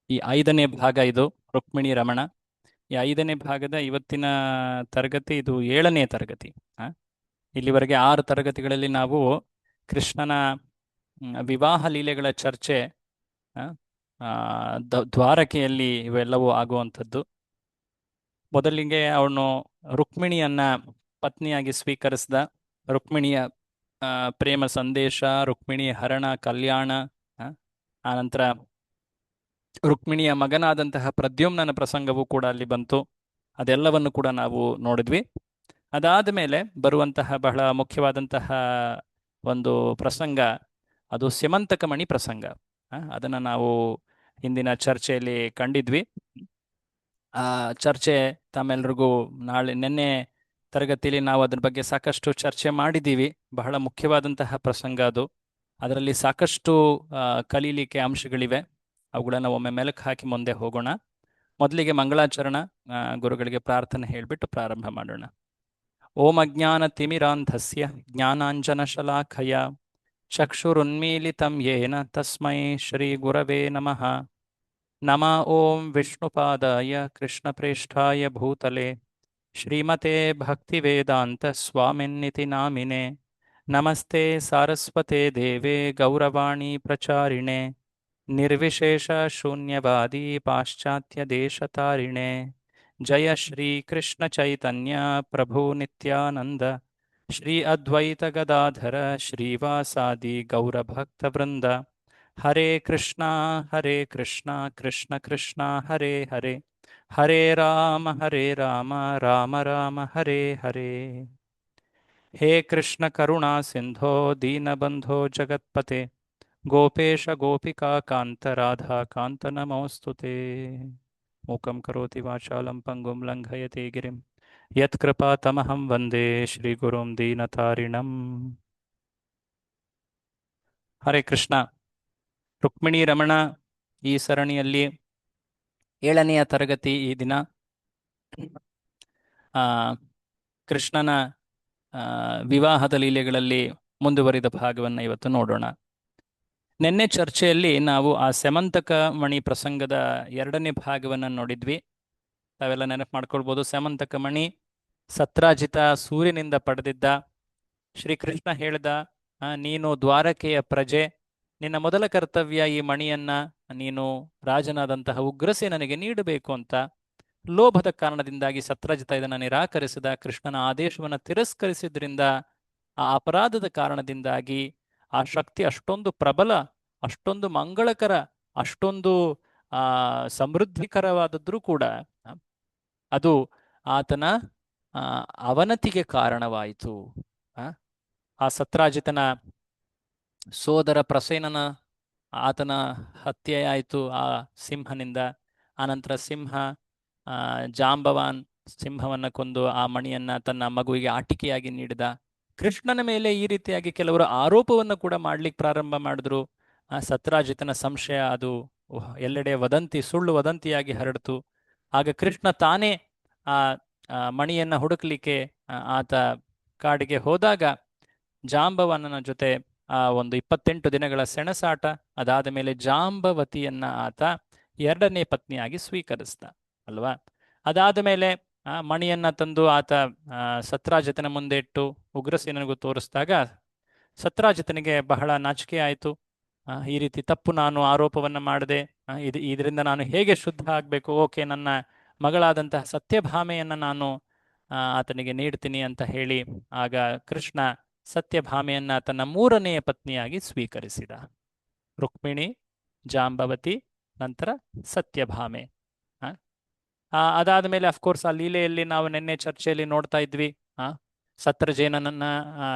ಈ 5ನೇ ಭಾಗ ಇದು ರುಕ್ಮಿಣಿ ರಮಣ. ಈ 5ನೇ ಭಾಗದ ಇವತ್ತಿನ ತರಗತಿ ಇದು 7ನೇ ತರಗತಿ. ಆ, ಇಲ್ಲಿವರೆಗೆ 6 ತರಗತಿಗಳಲ್ಲಿ ನಾವು ಕೃಷ್ಣನ ವಿವಾಹ ಲೀಲೆಗಳ ಚರ್ಚೆ, ಆ, ದ್ವಾರಕೆಯಲ್ಲಿ ಇವೆಲ್ಲವೂ ಆಗುವಂಥದ್ದು. ಮೊದಲಿಗೆ ಅವನು ರುಕ್ಮಿಣಿಯನ್ನ ಪತ್ನಿಯಾಗಿ ಸ್ವೀಕರಿಸಿದ. ರುಕ್ಮಿಣಿಯ ಪ್ರೇಮ ಸಂದೇಶ, ರುಕ್ಮಿಣಿಯ ಹರಣ, ಕಲ್ಯಾಣ, ಆ, ಆನಂತರ ರುಕ್ಮಿಣಿಯ ಮಗನಾದಂತಹ ಪ್ರದ್ಯುಮ್ನನ ಪ್ರಸಂಗವೂ ಕೂಡ ಅಲ್ಲಿ ಬಂತು. ಅದೆಲ್ಲವನ್ನು ಕೂಡ ನಾವು ನೋಡಿದ್ವಿ. ಅದಾದ ಮೇಲೆ ಬರುವಂತಹ ಬಹಳ ಮುಖ್ಯವಾದಂತಹ ಒಂದು ಪ್ರಸಂಗ, ಅದು ಸ್ಯಮಂತಕಮಣಿ ಪ್ರಸಂಗ. ಅದನ್ನು ನಾವು ಹಿಂದಿನ ಚರ್ಚೆಯಲ್ಲಿ ಕಂಡಿದ್ವಿ. ಆ ಚರ್ಚೆ ತಮ್ಮೆಲ್ರಿಗೂ ನಿನ್ನೆ ತರಗತಿಯಲ್ಲಿ ನಾವು ಅದ್ರ ಬಗ್ಗೆ ಸಾಕಷ್ಟು ಚರ್ಚೆ ಮಾಡಿದ್ದೀವಿ. ಬಹಳ ಮುಖ್ಯವಾದಂತಹ ಪ್ರಸಂಗ ಅದು. ಅದರಲ್ಲಿ ಸಾಕಷ್ಟು ಕಲೀಲಿಕ್ಕೆ ಅಂಶಗಳಿವೆ. ಅವುಗಳನ್ನು ಒಮ್ಮೆ ಮೆಲುಕು ಹಾಕಿ ಮುಂದೆ ಹೋಗೋಣ. ಮೊದಲಿಗೆ ಮಂಗಳಾಚರಣ, ಗುರುಗಳಿಗೆ ಪ್ರಾರ್ಥನೆ ಹೇಳಿಬಿಟ್ಟು ಪ್ರಾರಂಭ ಮಾಡೋಣ. ಓಂ ಅಜ್ಞಾನ ತಿಮಿರಾಂಧಸ್ಯ ಜ್ಞಾನಾಂಜನಶಲಾಖಯ ಚಕ್ಷುರುನ್ಮೀಲಿತಂ ಯೇನ ತಸ್ಮೈ ಶ್ರೀ ಗುರವೇ ನಮಃ. ನಮಃ ಓಂ ವಿಷ್ಣುಪಾದಾಯ ಕೃಷ್ಣಪ್ರೇಷ್ಠಾಯ ಭೂತಲೆ ಶ್ರೀಮತೆ ಭಕ್ತಿವೇದಾಂತ ಸ್ವಾಮಿನ್ನಿತಿ ನಾಮಿನೆ. ನಮಸ್ತೆ ಸಾರಸ್ವತೆ ದೇವೆ ಗೌರವಾಣಿ ಪ್ರಚಾರಿಣೆ ನಿರ್ವಿಶೇಷ ಶೂನ್ಯವಾದಿ ಪಾಶ್ಚಾತ್ಯ ದೇಶತಾರಿಣೆ. ಜಯ ಶ್ರೀ ಕೃಷ್ಣ ಚೈತನ್ಯ ಪ್ರಭು ನಿತ್ಯಾನಂದ ಶ್ರೀ ಅದ್ವೈತ ಗದಾಧರ ಶ್ರೀವಾಸಾದಿ ಗೌರಭಕ್ತವೃಂದ. ಹರೇ ಕೃಷ್ಣ ಕೃಷ್ಣ ಕೃಷ್ಣ ಹರೇ ಹರೇ, ಹರೇ ರಾಮ ರಾಮ ರಾಮ ಹರೇ ಹರೇ. ಹೇ ಕೃಷ್ಣ ಕರುಣಾ ಸಿಂಧೋ ದೀನಬಂಧೋ ಜಗತ್ಪತೆ ಗೋಪೇಶ ಗೋಪಿಕಾ ಕಾಂತ ರಾಧಾ ಕಾಂತ ನಮೋಸ್ತುತೆ. ಮೂಕಂ ಕರೋತಿ ವಾಚಾಲಂ ಪಂಗುಂ ಲಂಘಯತೆ ಗಿರಿಂ ಯತ್ಕೃಪಾತಮಹಂ ವಂದೇ ಶ್ರೀಗುರುಂ ದೀನತಾರಿಣಂ. ಹರೇ ಕೃಷ್ಣ. ರುಕ್ಮಿಣಿ ರಮಣ ಈ ಸರಣಿಯಲ್ಲಿ 7ನೆಯ ತರಗತಿ ಈ ದಿನ. ಕೃಷ್ಣನ ವಿವಾಹದ ಲೀಲೆಗಳಲ್ಲಿ ಮುಂದುವರಿದ ಭಾಗವನ್ನು ಇವತ್ತು ನೋಡೋಣ. ನಿನ್ನೆ ಚರ್ಚೆಯಲ್ಲಿ ನಾವು ಆ ಸ್ಯಮಂತಕ ಮಣಿ ಪ್ರಸಂಗದ 2ನೇ ಭಾಗವನ್ನು ನೋಡಿದ್ವಿ. ತಾವೆಲ್ಲ ನೆನಪು ಮಾಡ್ಕೊಳ್ಬೋದು. ಸ್ಯಮಂತಕ ಮಣಿ ಸತ್ರಾಜಿತ ಸೂರ್ಯನಿಂದ ಪಡೆದಿದ್ದ. ಶ್ರೀಕೃಷ್ಣ ಹೇಳ್ದ, ನೀನು ದ್ವಾರಕೆಯ ಪ್ರಜೆ, ನಿನ್ನ ಮೊದಲ ಕರ್ತವ್ಯ ಈ ಮಣಿಯನ್ನ ನೀನು ರಾಜನಾದಂತಹ ಉಗ್ರಸೇನನಿಗೆ ನೀಡಬೇಕು ಅಂತ. ಲೋಭದ ಕಾರಣದಿಂದಾಗಿ ಸತ್ರಾಜಿತ ಇದನ್ನು ನಿರಾಕರಿಸಿದ. ಕೃಷ್ಣನ ಆದೇಶವನ್ನು ತಿರಸ್ಕರಿಸಿದ್ರಿಂದ, ಆ ಅಪರಾಧದ ಕಾರಣದಿಂದಾಗಿ ಆ ಶಕ್ತಿ ಅಷ್ಟೊಂದು ಪ್ರಬಲ, ಅಷ್ಟೊಂದು ಮಂಗಳಕರ, ಅಷ್ಟೊಂದು ಸಮೃದ್ಧಿಕರವಾದದ್ರೂ ಕೂಡ ಅದು ಆತನ ಅವನತಿಗೆ ಕಾರಣವಾಯಿತು. ಆ ಸತ್ರಾಜಿತನ ಸೋದರ ಪ್ರಸೇನನ ಆತನ ಹತ್ಯೆಯಾಯಿತು ಆ ಸಿಂಹನಿಂದ. ಆನಂತರ ಸಿಂಹ ಜಾಂಬವಾನ್ ಸಿಂಹವನ್ನು ಕೊಂದು ಆ ಮಣಿಯನ್ನ ತನ್ನ ಮಗುವಿಗೆ ಆಟಿಕೆಯಾಗಿ ನೀಡಿದ. ಕೃಷ್ಣನ ಮೇಲೆ ಈ ರೀತಿಯಾಗಿ ಕೆಲವರು ಆರೋಪವನ್ನು ಕೂಡ ಮಾಡ್ಲಿಕ್ಕೆ ಪ್ರಾರಂಭ ಮಾಡಿದ್ರು. ಸತ್ರಾಜಿತನ ಸಂಶಯ ಅದು ಎಲ್ಲೆಡೆ ವದಂತಿ, ಸುಳ್ಳು ವದಂತಿಯಾಗಿ ಹರಡಿತು. ಆಗ ಕೃಷ್ಣ ತಾನೇ ಆ ಮಣಿಯನ್ನ ಹುಡುಕ್ಲಿಕ್ಕೆ ಆತ ಕಾಡಿಗೆ ಹೋದಾಗ ಜಾಂಬವನನ ಜೊತೆ ಒಂದು 28 ದಿನಗಳ ಸೆಣಸಾಟ, ಅದಾದ ಮೇಲೆ ಜಾಂಬವತಿಯನ್ನ ಆತ 2ನೇ ಪತ್ನಿಯಾಗಿ ಸ್ವೀಕರಿಸ್ದ ಅಲ್ವಾ. ಅದಾದ ಮೇಲೆ ಮಣಿಯನ್ನ ತಂದು ಆತ ಸತ್ರಾಜಿತನ ಮುಂದೆ ಇಟ್ಟು ಉಗ್ರಸೇನನಿಗೂ ತೋರಿಸಿದಾಗ ಸತ್ರಾಜಿತನಿಗೆ ಬಹಳ ನಾಚಿಕೆ ಆಯಿತು. ಈ ರೀತಿ ತಪ್ಪು ನಾನು ಆರೋಪವನ್ನು ಮಾಡಿದೆ, ಇದರಿಂದ ನಾನು ಹೇಗೆ ಶುದ್ಧ ಆಗಬೇಕು? ಓಕೆ, ನನ್ನ ಮಗಳಾದಂತಹ ಸತ್ಯಭಾಮೆಯನ್ನು ನಾನು ಆತನಿಗೆ ನೀಡ್ತೀನಿ ಅಂತ ಹೇಳಿ ಆಗ ಕೃಷ್ಣ ಸತ್ಯಭಾಮೆಯನ್ನ ತನ್ನ 3ನೆಯ ಪತ್ನಿಯಾಗಿ ಸ್ವೀಕರಿಸಿದ. ರುಕ್ಮಿಣಿ, ಜಾಂಬವತಿ, ನಂತರ ಸತ್ಯಭಾಮೆ. ಅದಾದ ಮೇಲೆ ಅಫ್ಕೋರ್ಸ್ ಆ ಲೀಲೆಯಲ್ಲಿ ನಾವು ನಿನ್ನೆ ಚರ್ಚೆಯಲ್ಲಿ ನೋಡ್ತಾ ಇದ್ವಿ.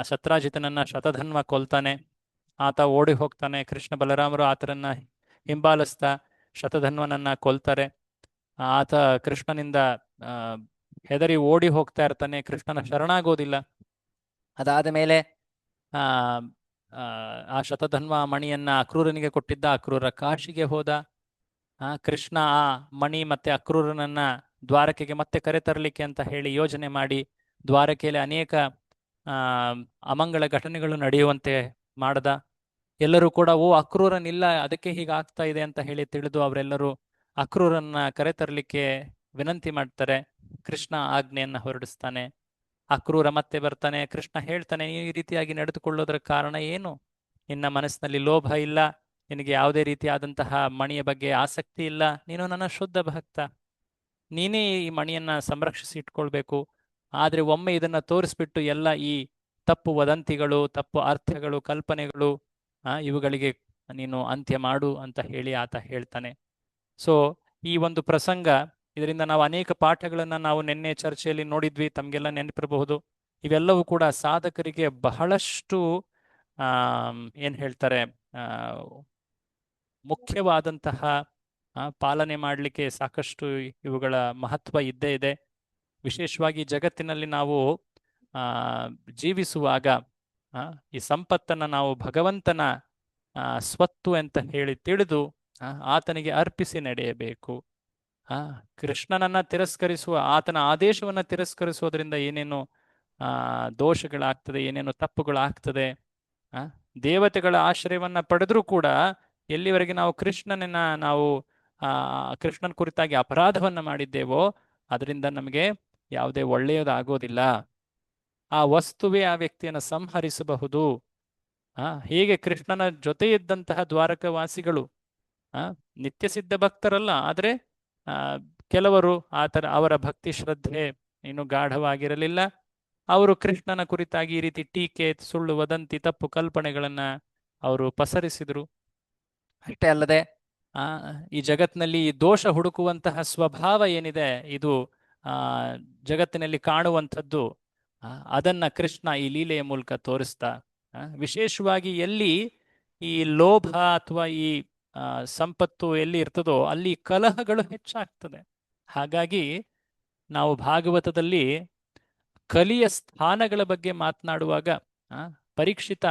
ಸತ್ರಾಜಿತನನ್ನ ಶತಧನ್ವ ಕೊಲ್ತಾನೆ, ಆತ ಓಡಿ ಹೋಗ್ತಾನೆ. ಕೃಷ್ಣ ಬಲರಾಮರು ಆತರನ್ನ ಹಿಂಬಾಲಿಸ್ತಾ ಶತಧನ್ವನನ್ನ ಕೊಲ್ತಾರೆ. ಆತ ಕೃಷ್ಣನಿಂದ ಹೆದರಿ ಓಡಿ ಹೋಗ್ತಾ ಇರ್ತಾನೆ, ಕೃಷ್ಣನ ಶರಣಾಗೋದಿಲ್ಲ. ಅದಾದ ಮೇಲೆ ಆ ಶತಧನ್ವ ಮಣಿಯನ್ನ ಅಕ್ರೂರನಿಗೆ ಕೊಟ್ಟಿದ್ದ. ಅಕ್ರೂರ ಕಾಶಿಗೆ ಹೋದ. ಕೃಷ್ಣ ಆ ಮಣಿ ಮತ್ತೆ ಅಕ್ರೂರನನ್ನ ದ್ವಾರಕೆಗೆ ಮತ್ತೆ ಕರೆತರಲಿಕ್ಕೆ ಅಂತ ಹೇಳಿ ಯೋಜನೆ ಮಾಡಿ ದ್ವಾರಕೆಯಲ್ಲಿ ಅನೇಕ ಅಮಂಗಳ ಘಟನೆಗಳು ನಡೆಯುವಂತೆ ಮಾಡ್ದ. ಎಲ್ಲರೂ ಕೂಡ ಅಕ್ರೂರನಿಲ್ಲ, ಅದಕ್ಕೆ ಹೀಗಾಗ್ತಾ ಇದೆ ಅಂತ ಹೇಳಿ ತಿಳಿದು ಅವರೆಲ್ಲರೂ ಅಕ್ರೂರನ್ನ ಕರೆತರಲಿಕ್ಕೆ ವಿನಂತಿ ಮಾಡ್ತಾರೆ. ಕೃಷ್ಣ ಆಜ್ಞೆಯನ್ನ ಹೊರಡಿಸ್ತಾನೆ. ಅಕ್ರೂರ ಮತ್ತೆ ಬರ್ತಾನೆ. ಕೃಷ್ಣ ಹೇಳ್ತಾನೆ, ನೀನು ಈ ರೀತಿಯಾಗಿ ನಡೆದುಕೊಳ್ಳೋದರ ಕಾರಣ ಏನು? ನಿನ್ನ ಮನಸ್ಸಿನಲ್ಲಿ ಲೋಭ ಇಲ್ಲ, ನಿನಗೆ ಯಾವುದೇ ರೀತಿಯಾದಂತಹ ಮಣಿಯ ಬಗ್ಗೆ ಆಸಕ್ತಿ ಇಲ್ಲ, ನೀನು ನನ್ನ ಶುದ್ಧ ಭಕ್ತ, ನೀನೇ ಈ ಮಣಿಯನ್ನ ಸಂರಕ್ಷಿಸಿ ಇಟ್ಕೊಳ್ಬೇಕು. ಆದ್ರೆ ಒಮ್ಮೆ ಇದನ್ನ ತೋರಿಸ್ಬಿಟ್ಟು ಎಲ್ಲ ಈ ತಪ್ಪು ವದಂತಿಗಳು, ತಪ್ಪು ಅರ್ಥಗಳು, ಕಲ್ಪನೆಗಳು, ಇವುಗಳಿಗೆ ನೀನು ಅಂತ್ಯ ಮಾಡು ಅಂತ ಹೇಳಿ ಆತ ಹೇಳ್ತಾನೆ. ಸೊ ಈ ಒಂದು ಪ್ರಸಂಗ, ಇದರಿಂದ ನಾವು ಅನೇಕ ಪಾಠಗಳನ್ನ ನಾವು ನಿನ್ನೆ ಚರ್ಚೆಯಲ್ಲಿ ನೋಡಿದ್ವಿ, ತಮಗೆಲ್ಲ ನೆನಪಿರಬಹುದು. ಇವೆಲ್ಲವೂ ಕೂಡ ಸಾಧಕರಿಗೆ ಬಹಳಷ್ಟು ಏನ್ ಹೇಳ್ತಾರೆ, ಮುಖ್ಯವಾದಂತಹ ಪಾಲನೆ ಮಾಡಲಿಕ್ಕೆ ಸಾಕಷ್ಟು ಇವುಗಳ ಮಹತ್ವ ಇದ್ದೇ ಇದೆ. ವಿಶೇಷವಾಗಿ ಜಗತ್ತಿನಲ್ಲಿ ನಾವು ಜೀವಿಸುವಾಗ ಈ ಸಂಪತ್ತನ್ನ ನಾವು ಭಗವಂತನ ಸ್ವತ್ತು ಅಂತ ಹೇಳಿ ತಿಳಿದು ಆತನಿಗೆ ಅರ್ಪಿಸಿ ನಡೆಯಬೇಕು. ಕೃಷ್ಣನನ್ನ ತಿರಸ್ಕರಿಸುವ, ಆತನ ಆದೇಶವನ್ನ ತಿರಸ್ಕರಿಸುವುದರಿಂದ ಏನೇನು ದೋಷಗಳಾಗ್ತದೆ, ಏನೇನು ತಪ್ಪುಗಳಾಗ್ತದೆ. ದೇವತೆಗಳ ಆಶ್ರಯವನ್ನ ಪಡೆದ್ರೂ ಕೂಡ ಎಲ್ಲಿವರೆಗೆ ನಾವು ಕೃಷ್ಣನನ್ನ ಕೃಷ್ಣನ ಕುರಿತಾಗಿ ಅಪರಾಧವನ್ನ ಮಾಡಿದ್ದೇವೋ ಅದರಿಂದ ನಮಗೆ ಯಾವುದೇ ಒಳ್ಳೆಯದಾಗೋದಿಲ್ಲ. ಆ ವಸ್ತುವೇ ಆ ವ್ಯಕ್ತಿಯನ್ನು ಸಂಹರಿಸಬಹುದು. ಹೀಗೆ ಕೃಷ್ಣನ ಜೊತೆ ಇದ್ದಂತಹ ದ್ವಾರಕವಾಸಿಗಳು ನಿತ್ಯ ಸಿದ್ಧ ಭಕ್ತರಲ್ಲ, ಆದ್ರೆ ಕೆಲವರು ಅವರ ಭಕ್ತಿ ಶ್ರದ್ಧೆ ಇನ್ನು ಗಾಢವಾಗಿರಲಿಲ್ಲ. ಅವರು ಕೃಷ್ಣನ ಕುರಿತಾಗಿ ಈ ರೀತಿ ಟೀಕೆ, ಸುಳ್ಳು ವದಂತಿ, ತಪ್ಪು ಕಲ್ಪನೆಗಳನ್ನ ಅವರು ಪಸರಿಸಿದ್ರು. ಅಷ್ಟೇ ಅಲ್ಲದೆ ಈ ಜಗತ್ತಿನಲ್ಲಿ ದೋಷ ಹುಡುಕುವಂತಹ ಸ್ವಭಾವ ಏನಿದೆ, ಇದು ಜಗತ್ತಿನಲ್ಲಿ ಕಾಣುವಂಥದ್ದು, ಅದನ್ನ ಕೃಷ್ಣ ಈ ಲೀಲೆಯ ಮೂಲಕ ತೋರಿಸ್ತಾ, ವಿಶೇಷವಾಗಿ ಎಲ್ಲಿ ಈ ಲೋಭ ಅಥವಾ ಈ ಸಂಪತ್ತು ಎಲ್ಲಿ ಇರ್ತದೋ ಅಲ್ಲಿ ಕಲಹಗಳು ಹೆಚ್ಚಾಗ್ತದೆ. ಹಾಗಾಗಿ ನಾವು ಭಾಗವತದಲ್ಲಿ ಕಲಿಯ ಸ್ಥಾನಗಳ ಬಗ್ಗೆ ಮಾತನಾಡುವಾಗ ಪರೀಕ್ಷಿತ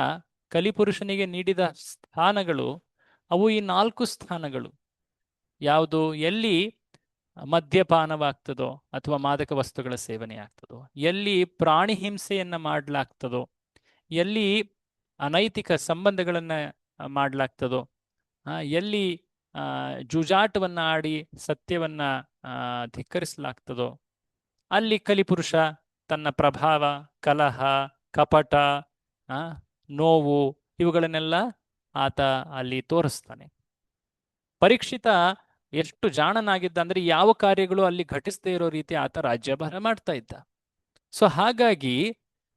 ಕಲಿಪುರುಷನಿಗೆ ನೀಡಿದ ಸ್ಥಾನಗಳು ಅವು ಈ 4 ಸ್ಥಾನಗಳು. ಯಾವುದು? ಎಲ್ಲಿ ಮದ್ಯಪಾನವಾಗ್ತದೋ ಅಥವಾ ಮಾದಕ ವಸ್ತುಗಳ ಸೇವನೆ ಆಗ್ತದೋ, ಎಲ್ಲಿ ಪ್ರಾಣಿ ಹಿಂಸೆಯನ್ನ ಮಾಡಲಾಗ್ತದೋ, ಎಲ್ಲಿ ಅನೈತಿಕ ಸಂಬಂಧಗಳನ್ನ ಮಾಡಲಾಗ್ತದೋ, ಎಲ್ಲಿ ಜೂಜಾಟವನ್ನ ಆಡಿ ಸತ್ಯವನ್ನ ಧಿಕ್ಕರಿಸಲಾಗ್ತದೋ, ಅಲ್ಲಿ ಕಲಿಪುರುಷ ತನ್ನ ಪ್ರಭಾವ, ಕಲಹ, ಕಪಟ, ನೋವು ಇವುಗಳನ್ನೆಲ್ಲ ಆತ ಅಲ್ಲಿ ತೋರಿಸ್ತಾನೆ. ಪರೀಕ್ಷಿತ ಎಷ್ಟು ಜಾಣನಾಗಿದ್ದ ಅಂದ್ರೆ ಯಾವ ಕಾರ್ಯಗಳು ಅಲ್ಲಿ ಘಟಿಸದೇ ಇರೋ ರೀತಿ ಆತ ರಾಜ್ಯಭಾರ ಮಾಡ್ತಾ ಇದ್ದ. ಸೊ ಹಾಗಾಗಿ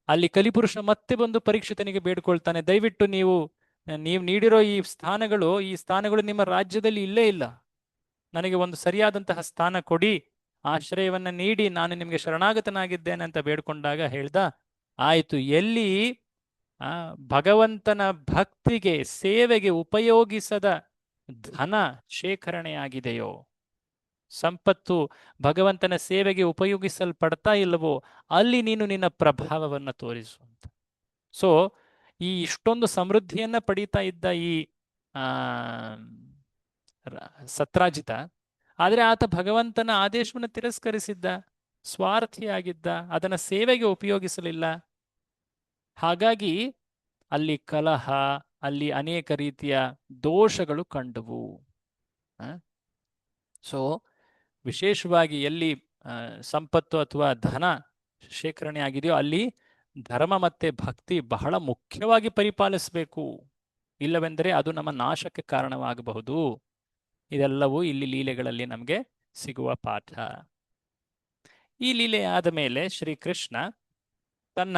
ಅಲ್ಲಿ ಕಲಿಪುರುಷ ಮತ್ತೆ ಬಂದು ಪರೀಕ್ಷಿತನಿಗೆ ಬೇಡ್ಕೊಳ್ತಾನೆ, ದಯವಿಟ್ಟು ನೀವು ನೀಡಿರೋ ಈ ಸ್ಥಾನಗಳು ನಿಮ್ಮ ರಾಜ್ಯದಲ್ಲಿ ಇಲ್ಲೇ ಇಲ್ಲ, ನನಗೆ ಒಂದು ಸರಿಯಾದಂತಹ ಸ್ಥಾನ ಕೊಡಿ, ಆಶ್ರಯವನ್ನ ನೀಡಿ, ನಾನು ನಿಮಗೆ ಶರಣಾಗತನಾಗಿದ್ದೇನೆ ಅಂತ ಬೇಡ್ಕೊಂಡಾಗ ಹೇಳ್ದ, ಆಯ್ತು, ಎಲ್ಲಿ ಭಗವಂತನ ಭಕ್ತಿಗೆ, ಸೇವೆಗೆ ಉಪಯೋಗಿಸದ ಧನ ಶೇಖರಣೆಯಾಗಿದೆಯೋ, ಸಂಪತ್ತು ಭಗವಂತನ ಸೇವೆಗೆ ಉಪಯೋಗಿಸಲ್ಪಡ್ತಾ ಇಲ್ಲವೋ, ಅಲ್ಲಿ ನೀನು ನಿನ್ನ ಪ್ರಭಾವವನ್ನು ತೋರಿಸು ಅಂತ. ಸೊ ಈ ಇಷ್ಟೊಂದು ಸಮೃದ್ಧಿಯನ್ನ ಪಡೀತಾ ಇದ್ದ ಈ ಸತ್ರಾಜಿತ, ಆದ್ರೆ ಆತ ಭಗವಂತನ ಆದೇಶವನ್ನು ತಿರಸ್ಕರಿಸಿದ್ದ, ಸ್ವಾರ್ಥಿಯಾಗಿದ್ದ, ಅದನ್ನ ಸೇವೆಗೆ ಉಪಯೋಗಿಸಲಿಲ್ಲ. ಹಾಗಾಗಿ ಅಲ್ಲಿ ಕಲಹ, ಅಲ್ಲಿ ಅನೇಕ ರೀತಿಯ ದೋಷಗಳು ಕಂಡುವು. ಸೊ ವಿಶೇಷವಾಗಿ ಎಲ್ಲಿ ಸಂಪತ್ತು ಅಥವಾ ಧನ ಶೇಖರಣೆ ಆಗಿದೆಯೋ ಅಲ್ಲಿ ಧರ್ಮ ಮತ್ತೆ ಭಕ್ತಿ ಬಹಳ ಮುಖ್ಯವಾಗಿ ಪರಿಪಾಲಿಸಬೇಕು, ಇಲ್ಲವೆಂದರೆ ಅದು ನಮ್ಮ ನಾಶಕ್ಕೆ ಕಾರಣವಾಗಬಹುದು. ಇದೆಲ್ಲವೂ ಇಲ್ಲಿ ಲೀಲೆಗಳಲ್ಲಿ ನಮಗೆ ಸಿಗುವ ಪಾಠ. ಈ ಲೀಲೆ ಆದ ಮೇಲೆ ಶ್ರೀಕೃಷ್ಣ ತನ್ನ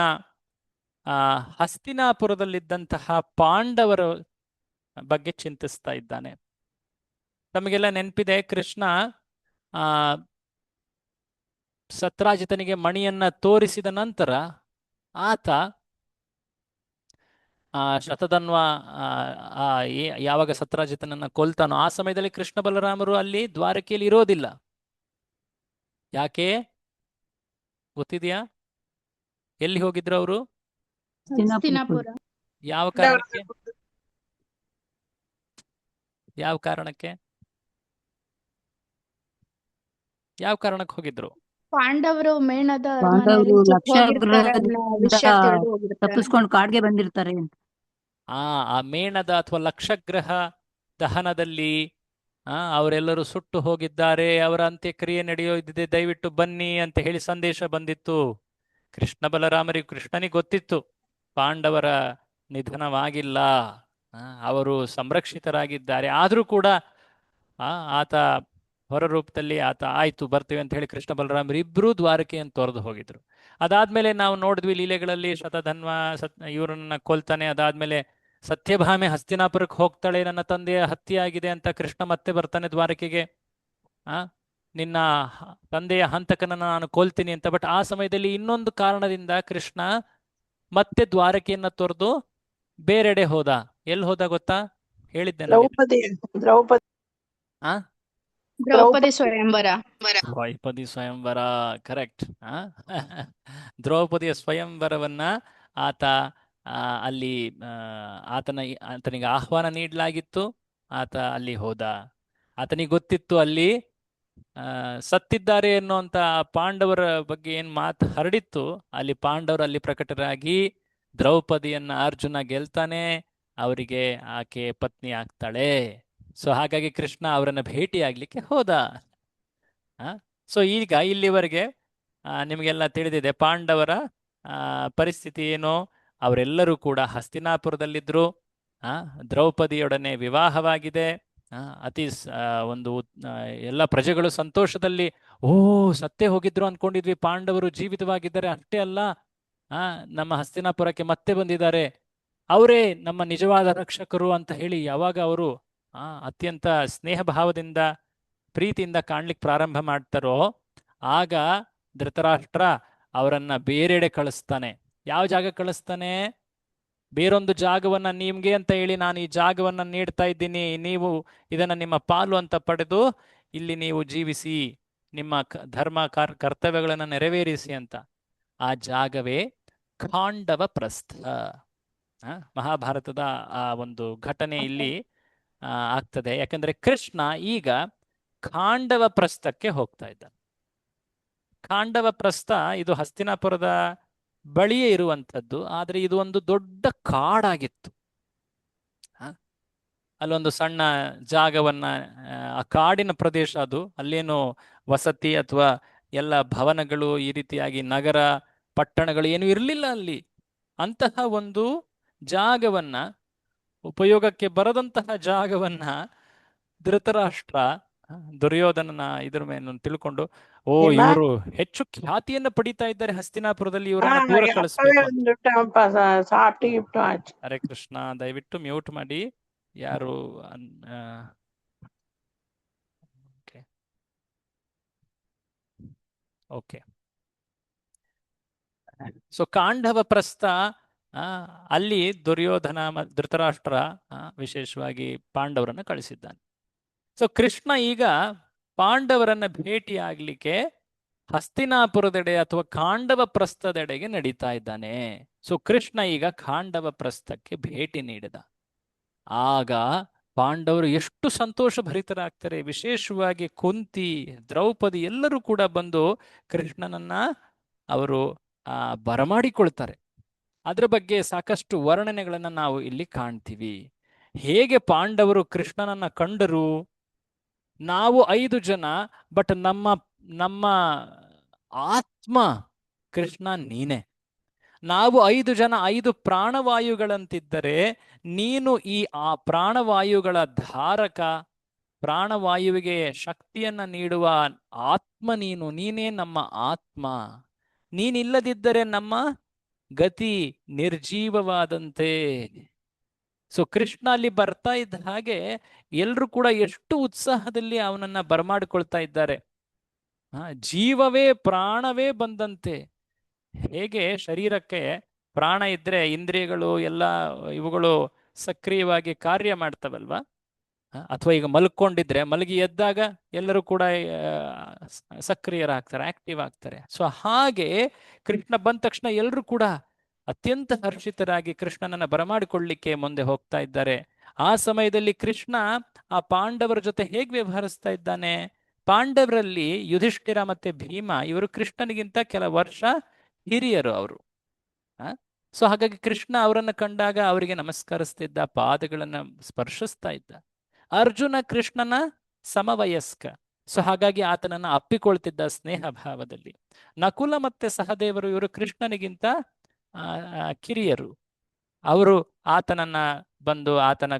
ಹಸ್ತಿನಾಪುರದಲ್ಲಿದ್ದಂತಹ ಪಾಂಡವರ ಬಗ್ಗೆ ಚಿಂತಿಸ್ತಾ ಇದ್ದಾನೆ. ತಮಗೆಲ್ಲ ನೆನಪಿದೆ, ಕೃಷ್ಣ ಸತ್ರಾಜಿತನಿಗೆ ಮಣಿಯನ್ನ ತೋರಿಸಿದ ನಂತರ ಆತ ಶತಧನ್ವ ಯಾವಾಗ ಸತ್ರಾಜಿತನನ್ನ ಕೊಲ್ತಾನೋ ಆ ಸಮಯದಲ್ಲಿ ಕೃಷ್ಣ ಬಲರಾಮರು ಅಲ್ಲಿ ದ್ವಾರಕೆಯಲ್ಲಿ ಇರೋದಿಲ್ಲ. ಯಾಕೆ ಗೊತ್ತಿದೆಯಾ? ಎಲ್ಲಿ ಹೋಗಿದ್ರು ಅವರು? ಯಾವ ಕಾರಣಕ್ಕೆ? ಯಾವ ಕಾರಣಕ್ಕೆ ಯಾವ ಕಾರಣಕ್ಕೆ ಹೋಗಿದ್ರು? ಪಾಂಡವರು ಮೇಣದ ತಪ್ಪಿಸ್ಕೊಂಡು ಕಾಡ್ಗೆ ಬಂದಿರ್ತಾರೆ. ಆ ಮೇಣದ ಅಥವಾ ಲಕ್ಷಗ್ರಹ ದಹನದಲ್ಲಿ ಅವರೆಲ್ಲರೂ ಸುಟ್ಟು ಹೋಗಿದ್ದಾರೆ, ಅವರ ಅಂತ್ಯಕ್ರಿಯೆ ನಡೆಯೋದಿದೆ, ದಯವಿಟ್ಟು ಬನ್ನಿ ಅಂತ ಹೇಳಿ ಸಂದೇಶ ಬಂದಿತ್ತು. ಕೃಷ್ಣ ಬಲರಾಮರಿಗೂ ಕೃಷ್ಣನಿಗೆ ಗೊತ್ತಿತ್ತು ಪಾಂಡವರ ನಿಧನವಾಗಿಲ್ಲ, ಅವರು ಸಂರಕ್ಷಿತರಾಗಿದ್ದಾರೆ. ಆದರೂ ಕೂಡ ಆತ ಹೊರ ರೂಪದಲ್ಲಿ ಆತ ಆಯ್ತು ಬರ್ತೀವಿ ಅಂತ ಹೇಳಿ ಕೃಷ್ಣ ಬಲರಾಮರು ಇಬ್ಬರೂ ದ್ವಾರಕೆಯನ್ನು ತೊರೆದು ಹೋಗಿದ್ರು. ಅದಾದ್ಮೇಲೆ ನಾವು ನೋಡಿದ್ವಿ ಲೀಲೆಗಳಲ್ಲಿ ಶತಧನ್ವ ಇವರನ್ನ ಕೊಲ್ತಾನೆ. ಅದಾದ್ಮೇಲೆ ಸತ್ಯಭಾಮೆ ಹಸ್ತಿನಾಪುರಕ್ಕೆ ಹೋಗ್ತಾಳೆ, ನನ್ನ ತಂದೆಯ ಹತ್ಯೆ ಆಗಿದೆ ಅಂತ. ಕೃಷ್ಣ ಮತ್ತೆ ಬರ್ತಾನೆ ದ್ವಾರಕೆಗೆ, ನಿನ್ನ ತಂದೆಯ ಹಂತಕನನ್ನು ನಾನು ಕೊಲ್ತೀನಿ ಅಂತ. ಬಟ್ ಆ ಸಮಯದಲ್ಲಿ ಇನ್ನೊಂದು ಕಾರಣದಿಂದ ಕೃಷ್ಣ ಮತ್ತೆ ದ್ವಾರಕೆಯನ್ನ ತೊರೆದು ಬೇರೆಡೆ ಹೋದ. ಎಲ್ಲಿ ಹೋದ ಗೊತ್ತಾ? ಹೇಳಿದ್ದೆ ದ್ರೌಪದಿ ಸ್ವಯಂವರ. ದ್ರೌಪದಿ ಸ್ವಯಂವರ, ಕರೆಕ್ಟ್. ದ್ರೌಪದಿಯ ಸ್ವಯಂವರವನ್ನ ಆತ ಅಲ್ಲಿ ಆತನಿಗೆ ಆಹ್ವಾನ ನೀಡಲಾಗಿತ್ತು. ಆತ ಅಲ್ಲಿ ಹೋದ. ಆತನಿಗೆ ಗೊತ್ತಿತ್ತು ಅಲ್ಲಿ ಸತ್ತಿದ್ದಾರೆ ಅನ್ನುವಂತ ಪಾಂಡವರ ಬಗ್ಗೆ ಏನ್ ಮಾತು ಹರಡಿತ್ತು. ಅಲ್ಲಿ ಪಾಂಡವರು ಅಲ್ಲಿ ಪ್ರಕಟರಾಗಿ ದ್ರೌಪದಿಯನ್ನ ಅರ್ಜುನ ಗೆಲ್ತಾನೆ, ಅವರಿಗೆ ಆಕೆ ಪತ್ನಿ ಆಗ್ತಾಳೆ. ಸೊ ಹಾಗಾಗಿ ಕೃಷ್ಣ ಅವರನ್ನ ಭೇಟಿ ಆಗ್ಲಿಕ್ಕೆ ಹೋದ. ಸೊ ಈಗ ಇಲ್ಲಿವರೆಗೆ ನಿಮಗೆಲ್ಲ ತಿಳಿದಿದೆ ಪಾಂಡವರ ಪರಿಸ್ಥಿತಿ ಏನು. ಅವರೆಲ್ಲರೂ ಕೂಡ ಹಸ್ತಿನಾಪುರದಲ್ಲಿದ್ರು. ದ್ರೌಪದಿಯೊಡನೆ ವಿವಾಹವಾಗಿದೆ. ಅತಿ ಒಂದು ಎಲ್ಲ ಪ್ರಜೆಗಳು ಸಂತೋಷದಲ್ಲಿ, ಸತ್ತೇ ಹೋಗಿದ್ರು ಅನ್ಕೊಂಡಿದ್ವಿ, ಪಾಂಡವರು ಜೀವಿತವಾಗಿದ್ದಾರೆ, ಅಷ್ಟೇ ಅಲ್ಲ ನಮ್ಮ ಹಸ್ತಿನಾಪುರಕ್ಕೆ ಮತ್ತೆ ಬಂದಿದ್ದಾರೆ, ಅವರೇ ನಮ್ಮ ನಿಜವಾದ ರಕ್ಷಕರು ಅಂತ ಹೇಳಿ ಯಾವಾಗ ಅವರು ಅತ್ಯಂತ ಸ್ನೇಹ ಭಾವದಿಂದ ಪ್ರೀತಿಯಿಂದ ಕಾಣ್ಲಿಕ್ಕೆ ಪ್ರಾರಂಭ ಮಾಡ್ತಾರೋ ಆಗ ಧೃತರಾಷ್ಟ್ರ ಅವರನ್ನ ಬೇರೆಡೆ ಕಳಿಸ್ತಾನೆ. ಯಾವ ಜಾಗ ಕಳಿಸ್ತಾನೆ? ಬೇರೊಂದು ಜಾಗವನ್ನ ನಿಮ್ಗೆ ಅಂತ ಹೇಳಿ ನಾನು ಈ ಜಾಗವನ್ನ ನೀಡ್ತಾ ಇದ್ದೀನಿ, ನೀವು ಇದನ್ನ ನಿಮ್ಮ ಪಾಲು ಅಂತ ಪಡೆದು ಇಲ್ಲಿ ನೀವು ಜೀವಿಸಿ, ನಿಮ್ಮ ಧರ್ಮ ಕರ್ತವ್ಯಗಳನ್ನು ನೆರವೇರಿಸಿ ಅಂತ. ಆ ಜಾಗವೇ ಖಾಂಡವ ಪ್ರಸ್ಥ. ಮಹಾಭಾರತದ ಆ ಒಂದು ಘಟನೆ ಇಲ್ಲಿ ಆಗ್ತದೆ. ಯಾಕಂದ್ರೆ ಕೃಷ್ಣ ಈಗ ಖಾಂಡವ ಪ್ರಸ್ಥಕ್ಕೆ ಹೋಗ್ತಾ ಇದ್ದ. ಖಾಂಡವ ಪ್ರಸ್ಥ ಇದು ಹಸ್ತಿನಾಪುರದ ಬಳಿಯೇ ಇರುವಂಥದ್ದು, ಆದ್ರೆ ಇದು ಒಂದು ದೊಡ್ಡ ಕಾಡಾಗಿತ್ತು. ಅಲ್ಲೊಂದು ಸಣ್ಣ ಜಾಗವನ್ನ, ಆ ಕಾಡಿನ ಪ್ರದೇಶ ಅದು, ಅಲ್ಲೇನು ವಸತಿ ಅಥವಾ ಎಲ್ಲ ಭವನಗಳು ಈ ರೀತಿಯಾಗಿ ನಗರ ಪಟ್ಟಣಗಳು ಏನು ಇರಲಿಲ್ಲ ಅಲ್ಲಿ. ಅಂತಹ ಒಂದು ಜಾಗವನ್ನ, ಉಪಯೋಗಕ್ಕೆ ಬರದಂತಹ ಜಾಗವನ್ನ ಧೃತರಾಷ್ಟ್ರ ದುರ್ಯೋಧನನ ಇದ್ರ ಮೇಲೆ ತಿಳ್ಕೊಂಡು, ಇವರು ಹೆಚ್ಚು ಖ್ಯಾತಿಯನ್ನ ಪಡಿತಾ ಇದ್ದಾರೆ ಹಸ್ತಿನಾಪುರದಲ್ಲಿ, ಇವರನ್ನ ದೂರ ಕಳಿಸ್ಬೇಕು. ಹರೇ ಕೃಷ್ಣ, ದಯವಿಟ್ಟು ಮ್ಯೂಟ್ ಮಾಡಿ. ಯಾರು ಓಕೆ. ಸೊ ಖಾಂಡವ ಪ್ರಸ್ಥ, ಅಲ್ಲಿ ದುರ್ಯೋಧನ ಧೃತರಾಷ್ಟ್ರ ವಿಶೇಷವಾಗಿ ಪಾಂಡವರನ್ನ ಕಳಿಸಿದ್ದಾನೆ. ಸೊ ಕೃಷ್ಣ ಈಗ ಪಾಂಡವರನ್ನ ಭೇಟಿ ಆಗ್ಲಿಕ್ಕೆ ಹಸ್ತಿನಾಪುರದೆಡೆ ಅಥವಾ ಖಾಂಡವ ಪ್ರಸ್ಥದೆಡೆಗೆ ನಡೀತಾ ಇದ್ದಾನೆ. ಸೊ ಕೃಷ್ಣ ಈಗ ಖಾಂಡವ ಪ್ರಸ್ಥಕ್ಕೆ ಭೇಟಿ ನೀಡಿದ. ಆಗ ಪಾಂಡವರು ಎಷ್ಟು ಸಂತೋಷ ಭರಿತರಾಗ್ತಾರೆ. ವಿಶೇಷವಾಗಿ ಕುಂತಿ, ದ್ರೌಪದಿ ಎಲ್ಲರೂ ಕೂಡ ಬಂದು ಕೃಷ್ಣನನ್ನ ಅವರು ಬರಮಾಡಿಕೊಳ್ತಾರೆ. ಅದರ ಬಗ್ಗೆ ಸಾಕಷ್ಟು ವರ್ಣನೆಗಳನ್ನ ನಾವು ಇಲ್ಲಿ ಕಾಣ್ತೀವಿ. ಹೇಗೆ ಪಾಂಡವರು ಕೃಷ್ಣನನ್ನ ಕಂಡರು? ನಾವು 5 ಜನ, ಬಟ್ ನಮ್ಮ ಆತ್ಮ ಕೃಷ್ಣ ನೀನೆ. ನಾವು 5 ಜನ 5 ಪ್ರಾಣವಾಯುಗಳಂತಿದ್ದರೆ ನೀನು ಈ ಪ್ರಾಣವಾಯುಗಳ ಧಾರಕ, ಪ್ರಾಣವಾಯುವಿಗೆ ಶಕ್ತಿಯನ್ನ ನೀಡುವ ಆತ್ಮ ನೀನೇ ನಮ್ಮ ಆತ್ಮ. ನೀನಿಲ್ಲದಿದ್ದರೆ ನಮ್ಮ ಗತಿ ನಿರ್ಜೀವವಾದಂತೆ. ಸೊ ಕೃಷ್ಣ ಅಲ್ಲಿ ಬರ್ತಾ ಇದ್ದ ಹಾಗೆ ಎಲ್ರು ಕೂಡ ಎಷ್ಟು ಉತ್ಸಾಹದಲ್ಲಿ ಅವನನ್ನ ಬರಮಾಡಿಕೊಳ್ತಾ ಇದ್ದಾರೆ. ಜೀವವೇ ಪ್ರಾಣವೇ ಬಂದಂತೆ. ಹೇಗೆ ಶರೀರಕ್ಕೆ ಪ್ರಾಣ ಇದ್ರೆ ಇಂದ್ರಿಯಗಳು ಎಲ್ಲ ಇವುಗಳು ಸಕ್ರಿಯವಾಗಿ ಕಾರ್ಯ ಮಾಡ್ತವಲ್ವಾ? ಅಥವಾ ಈಗ ಮಲ್ಕೊಂಡಿದ್ರೆ ಮಲಗಿ ಎದ್ದಾಗ ಎಲ್ಲರೂ ಕೂಡ ಸಕ್ರಿಯರಾಗ್ತಾರೆ, ಆಕ್ಟಿವ್ ಆಗ್ತಾರೆ. ಸೊ ಹಾಗೆ ಕೃಷ್ಣ ಬಂದ ತಕ್ಷಣ ಎಲ್ಲರೂ ಕೂಡ ಅತ್ಯಂತ ಹರ್ಷಿತರಾಗಿ ಕೃಷ್ಣನನ್ನ ಬರಮಾಡಿಕೊಳ್ಳಿಕ್ಕೆ ಮುಂದೆ ಹೋಗ್ತಾ ಇದ್ದಾರೆ. ಆ ಸಮಯದಲ್ಲಿ ಕೃಷ್ಣ ಆ ಪಾಂಡವರ ಜೊತೆ ಹೇಗೆ ವ್ಯವಹರಿಸ್ತಾ ಇದ್ದಾನೆ? ಪಾಂಡವರಲ್ಲಿ ಯುಧಿಷ್ಠಿರ ಮತ್ತೆ ಭೀಮ ಇವರು ಕೃಷ್ಣನಿಗಿಂತ ಕೆಲ ವರ್ಷ ಹಿರಿಯರು ಅವರು. ಸೊ ಹಾಗಾಗಿ ಕೃಷ್ಣ ಅವರನ್ನ ಕಂಡಾಗ ಅವರಿಗೆ ನಮಸ್ಕರಿಸ್ತಿದ್ದ, ಪಾದಗಳನ್ನ ಸ್ಪರ್ಶಿಸ್ತಾ ಇದ್ದ. ಅರ್ಜುನ ಕೃಷ್ಣನ ಸಮವಯಸ್ಕ. ಸೊ ಹಾಗಾಗಿ ಆತನನ್ನ ಅಪ್ಪಿಕೊಳ್ತಿದ್ದ ಸ್ನೇಹ ಭಾವದಲ್ಲಿ. ನಕುಲ ಮತ್ತೆ ಸಹದೇವರು ಇವರು ಕೃಷ್ಣನಿಗಿಂತ ಕಿರಿಯರು. ಅವರು ಆತನನ್ನ ಬಂದು ಆತನ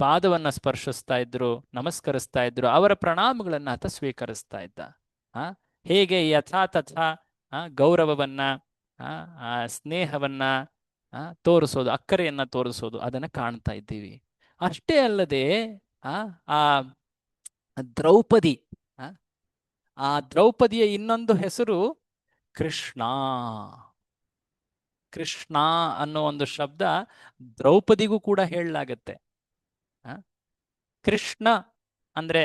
ಪಾದವನ್ನ ಸ್ಪರ್ಶಿಸ್ತಾ ಇದ್ರು, ನಮಸ್ಕರಿಸ್ತಾ ಇದ್ರು, ಅವರ ಪ್ರಣಾಮಗಳನ್ನ ಆತ ಸ್ವೀಕರಿಸ್ತಾ ಇದ್ದ. ಹೇಗೆ ಯಥಾ ತಥಾ ಗೌರವವನ್ನ ಸ್ನೇಹವನ್ನ ತೋರಿಸೋದು, ಅಕ್ಕರೆಯನ್ನ ತೋರಿಸೋದು, ಅದನ್ನ ಕಾಣ್ತಾ ಇದ್ದೀವಿ. ಅಷ್ಟೇ ಅಲ್ಲದೆ ಆ ದ್ರೌಪದಿ, ಆ ದ್ರೌಪದಿಯ ಇನ್ನೊಂದು ಹೆಸರು ಕೃಷ್ಣ. ಕೃಷ್ಣ ಅನ್ನೋ ಒಂದು ಶಬ್ದ ದ್ರೌಪದಿಗೂ ಕೂಡ ಹೇಳಲಾಗತ್ತೆ. ಕೃಷ್ಣ ಅಂದ್ರೆ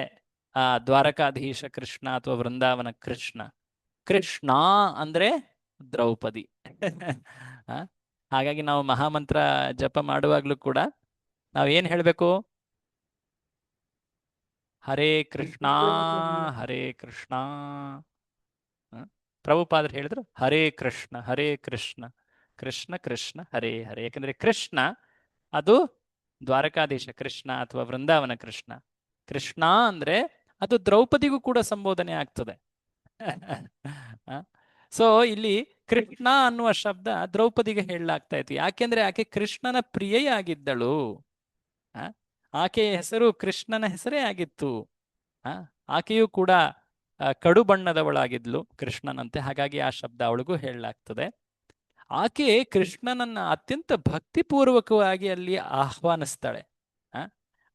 ದ್ವಾರಕಾಧೀಶ ಕೃಷ್ಣ ಅಥವಾ ವೃಂದಾವನ ಕೃಷ್ಣ. ಕೃಷ್ಣ ಅಂದ್ರೆ ದ್ರೌಪದಿ. ಹಾಗಾಗಿ ನಾವು ಮಹಾಮಂತ್ರ ಜಪ ಮಾಡುವಾಗ್ಲೂ ಕೂಡ ನಾವು ಏನ್ ಹೇಳ್ಬೇಕು? ಹರೇ ಕೃಷ್ಣ ಹರೇ ಕೃಷ್ಣ. ಪ್ರಭುಪಾದರು ಹೇಳಿದ್ರು ಹರೇ ಕೃಷ್ಣ ಹರೇ ಕೃಷ್ಣ ಕೃಷ್ಣ ಕೃಷ್ಣ ಹರೇ ಹರೇ. ಯಾಕಂದ್ರೆ ಕೃಷ್ಣ ಅದು ದ್ವಾರಕಾಧೀಶ ಕೃಷ್ಣ ಅಥವಾ ವೃಂದಾವನ ಕೃಷ್ಣ. ಕೃಷ್ಣ ಅಂದ್ರೆ ಅದು ದ್ರೌಪದಿಗೂ ಕೂಡ ಸಂಬೋಧನೆ ಆಗ್ತದೆ. ಸೊ ಇಲ್ಲಿ ಕೃಷ್ಣ ಅನ್ನುವ ಶಬ್ದ ದ್ರೌಪದಿಗೆ ಹೇಳಲಾಗ್ತಾ ಇತ್ತು. ಯಾಕೆಂದ್ರೆ ಆಕೆ ಕೃಷ್ಣನ ಪ್ರಿಯೆಯಾಗಿದ್ದಳು. ಆಕೆಯ ಹೆಸರು ಕೃಷ್ಣನ ಹೆಸರೇ ಆಗಿತ್ತು. ಆಕೆಯೂ ಕೂಡ ಕಡು ಬಣ್ಣದವಳಾಗಿದ್ಲು ಕೃಷ್ಣನಂತೆ. ಹಾಗಾಗಿ ಆ ಶಬ್ದ ಅವಳಿಗೂ ಹೇಳಲಾಗ್ತದೆ. ಆಕೆ ಕೃಷ್ಣನನ್ನ ಅತ್ಯಂತ ಭಕ್ತಿಪೂರ್ವಕವಾಗಿ ಅಲ್ಲಿ ಆಹ್ವಾನಿಸ್ತಾಳೆ.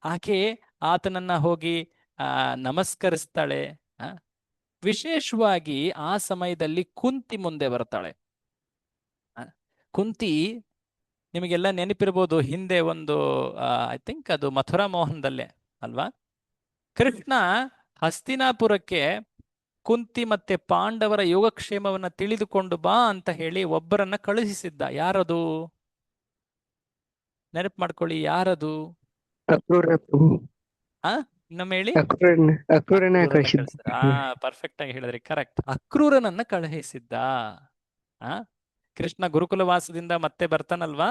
ಆಕೆ ಆತನನ್ನ ಹೋಗಿ ನಮಸ್ಕರಿಸ್ತಾಳೆ. ವಿಶೇಷವಾಗಿ ಆ ಸಮಯದಲ್ಲಿ ಕುಂತಿ ಮುಂದೆ ಬರ್ತಾಳೆ. ಕುಂತಿ ನಿಮಗೆಲ್ಲ ನೆನಪಿರ್ಬೋದು, ಹಿಂದೆ ಒಂದು ಐ ಥಿಂಕ್ ಅದು ಮಥುರಾ ಮೋಹನದಲ್ಲೇ ಅಲ್ವಾ, ಕೃಷ್ಣ ಹಸ್ತಿನಾಪುರಕ್ಕೆ ಕುಂತಿ ಮತ್ತೆ ಪಾಂಡವರ ಯೋಗಕ್ಷೇಮವನ್ನ ತಿಳಿದುಕೊಂಡು ಬಾ ಅಂತ ಹೇಳಿ ಒಬ್ಬರನ್ನ ಕಳುಹಿಸಿದ್ದ. ಯಾರದು? ನೆನಪು ಮಾಡ್ಕೊಳ್ಳಿ, ಯಾರದು? ಇನ್ನೊಮ್ಮೆ ಹೇಳಿ. ಪರ್ಫೆಕ್ಟ್ ಆಗಿ ಹೇಳಿದ್ರಿ, ಕರೆಕ್ಟ್. ಅಕ್ರೂರನನ್ನ ಕಳುಹಿಸಿದ್ದ. ಕೃಷ್ಣ ಗುರುಕುಲವಾಸದಿಂದ ಮತ್ತೆ ಬರ್ತಾನಲ್ವಾ,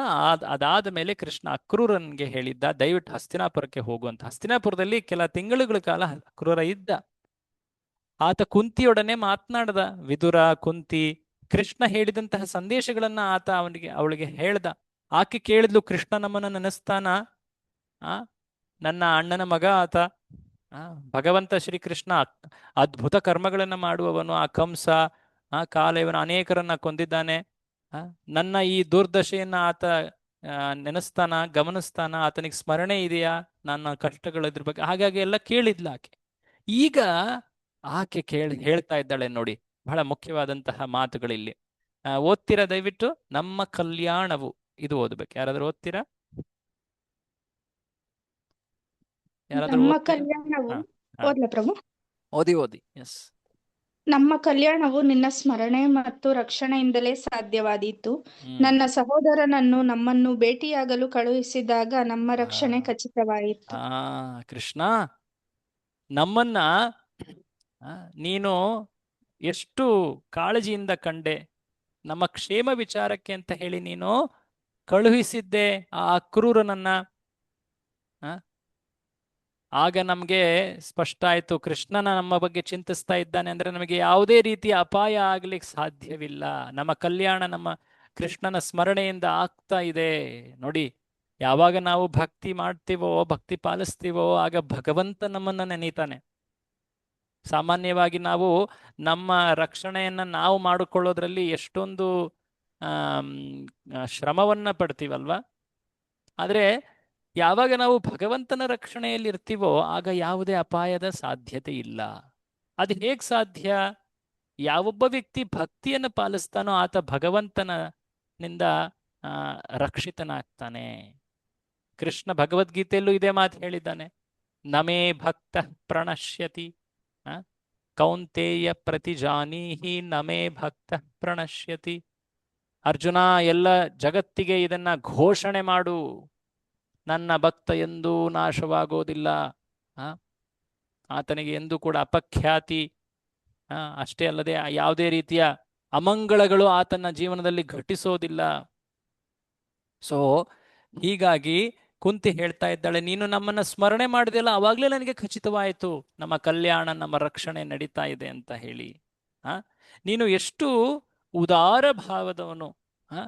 ಅದಾದ ಮೇಲೆ ಕೃಷ್ಣ ಅಕ್ರೂರನ್ಗೆ ಹೇಳಿದ್ದ ದಯವಿಟ್ಟು ಹಸ್ತಿನಾಪುರಕ್ಕೆ ಹೋಗುವಂತ. ಹಸ್ತಿನಾಪುರದಲ್ಲಿ ಕೆಲ ತಿಂಗಳುಗಳ ಕಾಲ ಅಕ್ರೂರ ಇದ್ದ. ಆತ ಕುಂತಿಯೊಡನೆ ಮಾತನಾಡ್ದ. ವಿದುರ, ಕುಂತಿ, ಕೃಷ್ಣ ಹೇಳಿದಂತಹ ಸಂದೇಶಗಳನ್ನ ಆತ ಅವಳಿಗೆ ಹೇಳ್ದ. ಆಕೆ ಕೇಳಿದ್ಲು, ಕೃಷ್ಣ ನಮ್ಮನ್ನ ನೆನೆಸ್ತಾನ? ನನ್ನ ಅಣ್ಣನ ಮಗ ಆತ. ಭಗವಂತ ಶ್ರೀಕೃಷ್ಣ ಅದ್ಭುತ ಕರ್ಮಗಳನ್ನ ಮಾಡುವವನು. ಆ ಕಂಸ ಕಾಲಯವನ ಅನೇಕರನ್ನ ಕೊಂದಿದ್ದಾನೆ. ನನ್ನ ಈ ದುರ್ದಶೆಯನ್ನ ಆತ ನೆನೆಸ್ತಾನ, ಗಮನಿಸ್ತಾನ? ಆತನಿಗೆ ಸ್ಮರಣೆ ಇದೆಯಾ ನನ್ನ ಕಷ್ಟಗಳಿದ್ರ ಬಗ್ಗೆ? ಹಾಗಾಗಿ ಎಲ್ಲ ಕೇಳಿದ್ಲ ಆಕೆ. ಈಗ ಆಕೆ ಹೇಳ್ತಾ ಇದ್ದಾಳೆ ನೋಡಿ, ಬಹಳ ಮುಖ್ಯವಾದಂತಹ ಮಾತುಗಳಿಲ್ಲಿ. ಓದ್ತೀರಾ ದಯವಿಟ್ಟು? ನಮ್ಮ ಕಲ್ಯಾಣವು, ಇದು ಓದ್ಬೇಕು. ಯಾರಾದ್ರೂ ಓದ್ತೀರಾ? ನಮ್ಮ ಕಲ್ಯಾಣವು, ಓದ್ಲಾ ಪ್ರಭು? ಓದಿ. ಎಸ್. ನಮ್ಮ ಕಲ್ಯಾಣವು ನಿನ್ನ ಸ್ಮರಣೆ ಮತ್ತು ರಕ್ಷಣೆಯಿಂದಲೇ ಸಾಧ್ಯವಾದೀತು. ನನ್ನ ಸಹೋದರನನ್ನು ನಮ್ಮನ್ನು ಭೇಟಿಯಾಗಲು ಕಳುಹಿಸಿದಾಗ ನಮ್ಮ ರಕ್ಷಣೆ ಖಚಿತವಾಯಿತು. ಕೃಷ್ಣ, ನಮ್ಮನ್ನ ನೀನು ಎಷ್ಟು ಕಾಳಜಿಯಿಂದ ಕಂಡೆ. ನಮ್ಮ ಕ್ಷೇಮ ವಿಚಾರಕ್ಕೆ ಅಂತ ಹೇಳಿ ನೀನು ಕಳುಹಿಸಿದ್ದೆ ಆ ಅಕ್ರೂರನನ್ನ. ಆಗ ನಮ್ಗೆ ಸ್ಪಷ್ಟ ಆಯ್ತು, ಕೃಷ್ಣನ ನಮ್ಮ ಬಗ್ಗೆ ಚಿಂತಿಸ್ತಾ ಇದ್ದಾನೆ ಅಂದ್ರೆ ನಮಗೆ ಯಾವುದೇ ರೀತಿಯ ಅಪಾಯ ಆಗ್ಲಿಕ್ಕೆ ಸಾಧ್ಯವಿಲ್ಲ. ನಮ್ಮ ಕಲ್ಯಾಣ ನಮ್ಮ ಕೃಷ್ಣನ ಸ್ಮರಣೆಯಿಂದ ಆಗ್ತಾ ಇದೆ. ನೋಡಿ, ಯಾವಾಗ ನಾವು ಭಕ್ತಿ ಮಾಡ್ತೀವೋ, ಭಕ್ತಿ ಪಾಲಿಸ್ತೀವೋ, ಆಗ ಭಗವಂತ ನಮ್ಮನ್ನ ನೆನೀತಾನೆ. ಸಾಮಾನ್ಯವಾಗಿ ನಾವು ನಮ್ಮ ರಕ್ಷಣೆಯನ್ನ ನಾವು ಮಾಡಿಕೊಳ್ಳೋದ್ರಲ್ಲಿ ಎಷ್ಟೊಂದು ಶ್ರಮವನ್ನ ಪಡ್ತೀವಲ್ವಾ. ಆದ್ರೆ ಯಾವಾಗ ನಾವು ಭಗವಂತನ ರಕ್ಷಣೆಯಲ್ಲಿ ಇರ್ತೀವೋ ಆಗ ಯಾವುದೇ ಅಪಾಯದ ಸಾಧ್ಯತೆ ಇಲ್ಲ. ಅದು ಹೇಗ್ ಸಾಧ್ಯ? ಯಾವೊಬ್ಬ ವ್ಯಕ್ತಿ ಭಕ್ತಿಯನ್ನು ಪಾಲಿಸ್ತಾನೋ ಆತ ಭಗವಂತನಿಂದ ರಕ್ಷಿತನಾಗ್ತಾನೆ. ಕೃಷ್ಣ ಭಗವದ್ಗೀತೆಯಲ್ಲೂ ಇದೇ ಮಾತು ಹೇಳಿದ್ದಾನೆ, ನಮೇ ಭಕ್ತ ಪ್ರಣಶ್ಯತಿ ಕೌಂತೇಯ ಪ್ರತಿಜಾನೀಹಿ ನಮೇ ಭಕ್ತ ಪ್ರಣಶ್ಯತಿ. ಅರ್ಜುನ, ಎಲ್ಲ ಜಗತ್ತಿಗೆ ಇದನ್ನ ಘೋಷಣೆ ಮಾಡು, ನನ್ನ ಭಕ್ತ ಎಂದೂ ನಾಶವಾಗೋದಿಲ್ಲ. ಆತನಿಗೆ ಎಂದೂ ಕೂಡ ಅಪಖ್ಯಾತಿ, ಅಷ್ಟೇ ಅಲ್ಲದೆ ಯಾವುದೇ ರೀತಿಯ ಅಮಂಗಳಗಳು ಆತನ ಜೀವನದಲ್ಲಿ ಘಟಿಸೋದಿಲ್ಲ. ಸೊ ಹೀಗಾಗಿ ಕುಂತಿ ಹೇಳ್ತಾ ಇದ್ದಾಳೆ, ನೀನು ನಮ್ಮನ್ನ ಸ್ಮರಣೆ ಮಾಡಿದೆಯಲ್ಲ, ಅವಾಗ್ಲೇ ನನಗೆ ಖಚಿತವಾಯಿತು ನಮ್ಮ ಕಲ್ಯಾಣ, ನಮ್ಮ ರಕ್ಷಣೆ ನಡೀತಾ ಇದೆ ಅಂತ ಹೇಳಿ. ಆ ನೀನು ಎಷ್ಟು ಉದಾರ ಭಾವದವನು. ಆ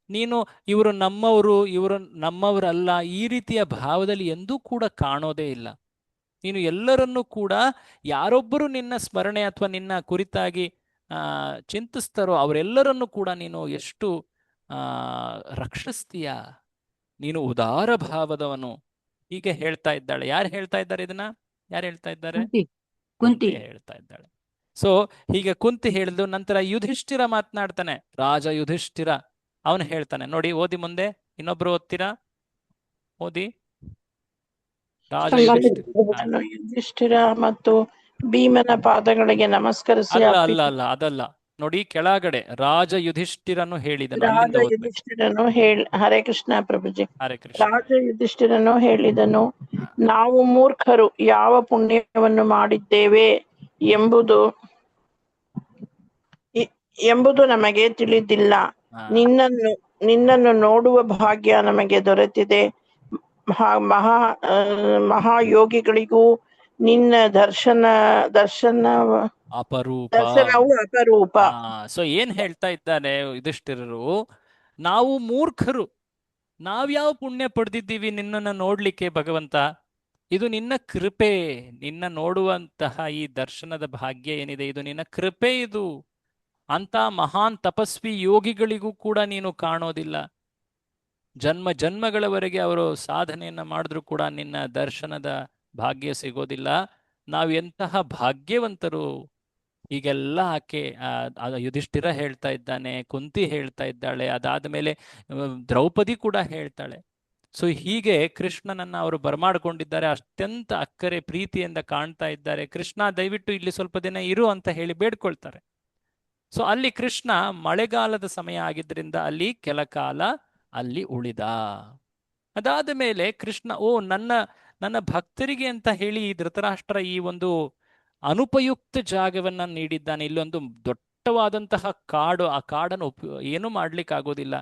ನೀನು ಇವರು ನಮ್ಮವರು, ಇವರು ನಮ್ಮವರಲ್ಲ, ಈ ರೀತಿಯ ಭಾವದಲ್ಲಿ ಎಂದೂ ಕೂಡ ಕಾಣೋದೇ ಇಲ್ಲ. ನೀನು ಎಲ್ಲರನ್ನೂ ಕೂಡ ಯಾರೊಬ್ಬರು ನಿನ್ನ ಸ್ಮರಣೆ ಅಥವಾ ನಿನ್ನ ಕುರಿತಾಗಿ ಚಿಂತಿಸ್ತಾರೋ ಅವರೆಲ್ಲರನ್ನೂ ಕೂಡ ನೀನು ಎಷ್ಟು ರಕ್ಷಿಸ್ತೀಯ. ನೀನು ಉದಾರ ಭಾವದವನು. ಹೀಗೆ ಹೇಳ್ತಾ ಇದ್ದಾಳೆ. ಯಾರು ಹೇಳ್ತಾ ಇದ್ದಾರೆ ಇದನ್ನ? ಯಾರು ಹೇಳ್ತಾ ಇದ್ದಾರೆ? ಕುಂತಿ ಹೇಳ್ತಾ ಇದ್ದಾಳೆ. ಸೊ ಹೀಗೆ ಕುಂತಿ ಹೇಳಿದ್ರು. ನಂತರ ಯುಧಿಷ್ಠಿರ ಮಾತನಾಡ್ತಾನೆ, ರಾಜ ಯುಧಿಷ್ಠಿರ. ಅವನು ಹೇಳ್ತಾನೆ ನೋಡಿ, ಓದಿ ಮುಂದೆ, ಇನ್ನೊಬ್ರು ಓದ್ತೀರಾ? ಓದಿ. ರಾಜ ಯುಧಿಷ್ಠಿರ ಮತ್ತು ಭೀಮನ ಪಾದಗಳಿಗೆ ನಮಸ್ಕರಿಸಿ ಅಲ್ಲ ಅಲ್ಲ ಅಲ್ಲ ಅದಲ್ಲ ನೋಡಿ, ಕೆಳಗಡೆ ರಾಜ ಯುಧಿಷ್ಠಿರನು ಹೇಳಿದನು. ರಾಜ ಯುಧಿಷ್ಠಿರನು ಹರೇ ಕೃಷ್ಣ ಪ್ರಭುಜಿ. ಹರೇ ಕೃಷ್ಣ. ರಾಜ ಯುಧಿಷ್ಠಿರನು ಹೇಳಿದನು, ನಾವು ಮೂರ್ಖರು ಯಾವ ಪುಣ್ಯವನ್ನು ಮಾಡಿದ್ದೇವೆ ಎಂಬುದು ನಮಗೆ ತಿಳಿದಿಲ್ಲ. ನಿನ್ನನ್ನು ನೋಡುವ ಭಾಗ್ಯ ನಮಗೆ ದೊರೆತಿದೆ. ಮಹಾಯೋಗಿಗಳಿಗೂ ನಿನ್ನ ದರ್ಶನವು ಅಪರೂಪ. ಸೊ ಏನ್ ಹೇಳ್ತಾ ಇದ್ದಾನೆ ಯುಧಿಷ್ಠಿರರು? ನಾವು ಮೂರ್ಖರು, ನಾವ್ಯಾವ ಪುಣ್ಯ ಪಡೆದಿದ್ದೀವಿ ನಿನ್ನನ್ನು ನೋಡ್ಲಿಕ್ಕೆ ಭಗವಂತ? ಇದು ನಿನ್ನ ಕೃಪೆ. ನಿನ್ನ ನೋಡುವಂತಹ ಈ ದರ್ಶನದ ಭಾಗ್ಯ ಏನಿದೆ, ಇದು ನಿನ್ನ ಕೃಪೆ. ಇದು ಅಂತ ಮಹಾನ್ ತಪಸ್ವಿ ಯೋಗಿಗಳಿಗೂ ಕೂಡ ನೀನು ಕಾಣೋದಿಲ್ಲ. ಜನ್ಮ ಜನ್ಮಗಳವರೆಗೆ ಅವರು ಸಾಧನೆಯನ್ನ ಮಾಡಿದ್ರು ಕೂಡ ನಿನ್ನ ದರ್ಶನದ ಭಾಗ್ಯ ಸಿಗೋದಿಲ್ಲ. ನಾವು ಎಂತಹ ಭಾಗ್ಯವಂತರು. ಹೀಗೆಲ್ಲ ಆಕೆ ಯುಧಿಷ್ಠಿರ ಹೇಳ್ತಾ ಇದ್ದಾನೆ, ಕುಂತಿ ಹೇಳ್ತಾ ಇದ್ದಾಳೆ, ಅದಾದ ಮೇಲೆ ದ್ರೌಪದಿ ಕೂಡ ಹೇಳ್ತಾಳೆ. ಸೊ ಹೀಗೆ ಕೃಷ್ಣನನ್ನ ಅವರು ಬರಮಾಡ್ಕೊಂಡಿದ್ದಾರೆ, ಅತ್ಯಂತ ಅಕ್ಕರೆ ಪ್ರೀತಿಯಿಂದ ಕಾಣ್ತಾ ಇದ್ದಾರೆ. ಕೃಷ್ಣ ದಯವಿಟ್ಟು ಇಲ್ಲಿ ಸ್ವಲ್ಪ ದಿನ ಇರು ಅಂತ ಹೇಳಿ ಬೇಡ್ಕೊಳ್ತಾರೆ. ಸೊ ಅಲ್ಲಿ ಕೃಷ್ಣ ಮಳೆಗಾಲದ ಸಮಯ ಆಗಿದ್ದರಿಂದ ಅಲ್ಲಿ ಕೆಲ ಕಾಲ ಅಲ್ಲಿ ಉಳಿದ. ಅದಾದ ಮೇಲೆ ಕೃಷ್ಣ ನನ್ನ ಭಕ್ತರಿಗೆ ಅಂತ ಹೇಳಿ ಧೃತರಾಷ್ಟ್ರ ಈ ಒಂದು ಅನುಪಯುಕ್ತ ಜಾಗವನ್ನ ನೀಡಿದ್ದಾನೆ. ಇಲ್ಲೊಂದು ದೊಡ್ಡವಾದಂತಹ ಕಾಡು, ಆ ಕಾಡನ್ನು ಏನು ಮಾಡ್ಲಿಕ್ಕೆ ಆಗೋದಿಲ್ಲ.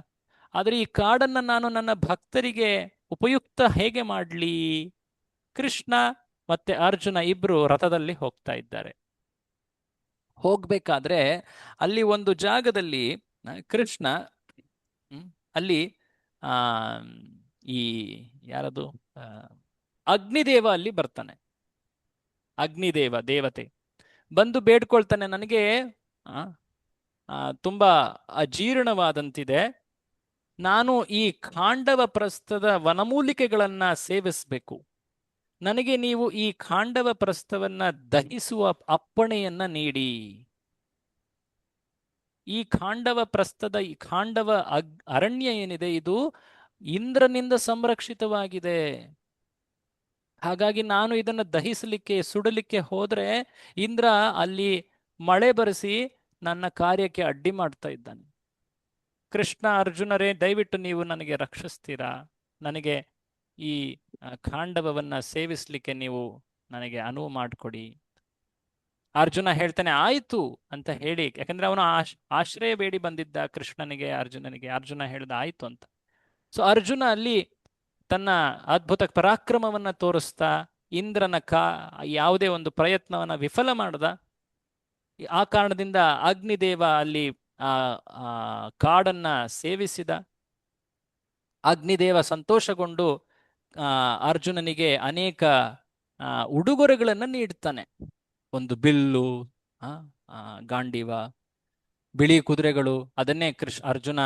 ಆದರೆ ಈ ಕಾಡನ್ನ ನಾನು ನನ್ನ ಭಕ್ತರಿಗೆ ಉಪಯುಕ್ತ ಹೇಗೆ ಮಾಡ್ಲಿ? ಕೃಷ್ಣ ಮತ್ತೆ ಅರ್ಜುನ ಇಬ್ರು ರಥದಲ್ಲಿ ಹೋಗ್ತಾ ಇದ್ದಾರೆ. ಹೋಗ್ಬೇಕಾದ್ರೆ ಅಲ್ಲಿ ಒಂದು ಜಾಗದಲ್ಲಿ ಕೃಷ್ಣ ಅಲ್ಲಿ ಈ ಯಾರದು ಅಗ್ನಿದೇವ ಅಲ್ಲಿ ಬರ್ತಾನೆ. ಅಗ್ನಿದೇವ ದೇವತೆ ಬಂದು ಬೇಡ್ಕೊಳ್ತಾನೆ, ನನಗೆ ತುಂಬಾ ಅಜೀರ್ಣವಾದಂತಿದೆ, ನಾನು ಈ ಖಾಂಡವ ಪ್ರಸ್ಥದ ವನಮೂಲಿಕೆಗಳನ್ನ ಸೇವಿಸಬೇಕು. ನನಗೆ ನೀವು ಈ ಖಾಂಡವ ಪ್ರಸ್ಥವನ್ನ ದಹಿಸುವ ಅಪ್ಪಣೆಯನ್ನ ನೀಡಿ. ಈ ಖಾಂಡವ ಪ್ರಸ್ಥದ ಈ ಖಾಂಡವ ಅರಣ್ಯ ಏನಿದೆ, ಇದು ಇಂದ್ರನಿಂದ ಸಂರಕ್ಷಿತವಾಗಿದೆ. ಹಾಗಾಗಿ ನಾನು ಇದನ್ನು ದಹಿಸಲಿಕ್ಕೆ, ಸುಡಲಿಕ್ಕೆ ಹೋದ್ರೆ ಇಂದ್ರ ಅಲ್ಲಿ ಮಳೆ ಬರೆಸಿ ನನ್ನ ಕಾರ್ಯಕ್ಕೆ ಅಡ್ಡಿ ಮಾಡ್ತಾ ಇದ್ದಾನೆ. ಕೃಷ್ಣ ಅರ್ಜುನರೇ, ದಯವಿಟ್ಟು ನೀವು ನನಗೆ ರಕ್ಷಿಸ್ತೀರಾ? ನನಗೆ ಈ ಖಾಂಡವನ್ನ ಸೇವಿಸ್ಲಿಕ್ಕೆ ನೀವು ನನಗೆ ಅನುವು ಮಾಡಿಕೊಡಿ. ಅರ್ಜುನ ಹೇಳ್ತಾನೆ ಆಯ್ತು ಅಂತ ಹೇಳಿ, ಯಾಕಂದ್ರೆ ಅವನು ಆಶ್ರಯ ಬೇಡಿ ಬಂದಿದ್ದ ಕೃಷ್ಣನಿಗೆ, ಅರ್ಜುನನಿಗೆ. ಅರ್ಜುನ ಹೇಳ್ದ ಆಯ್ತು ಅಂತ. ಸೊ ಅರ್ಜುನ ಅಲ್ಲಿ ತನ್ನ ಅದ್ಭುತ ಪರಾಕ್ರಮವನ್ನ ತೋರಿಸ್ತಾ ಇಂದ್ರನ ಯಾವುದೇ ಒಂದು ಪ್ರಯತ್ನವನ್ನ ವಿಫಲ ಮಾಡದ. ಆ ಕಾರಣದಿಂದ ಅಗ್ನಿದೇವ ಅಲ್ಲಿ ಕಾಡನ್ನ ಸೇವಿಸಿದ. ಅಗ್ನಿದೇವ ಸಂತೋಷಗೊಂಡು ಅರ್ಜುನನಿಗೆ ಅನೇಕ ಉಡುಗೊರೆಗಳನ್ನು ನೀಡ್ತಾನೆ. ಒಂದು ಬಿಲ್ಲು, ಗಾಂಡೀವ, ಬಿಳಿ ಕುದುರೆಗಳು. ಅದನ್ನೇ ಅರ್ಜುನ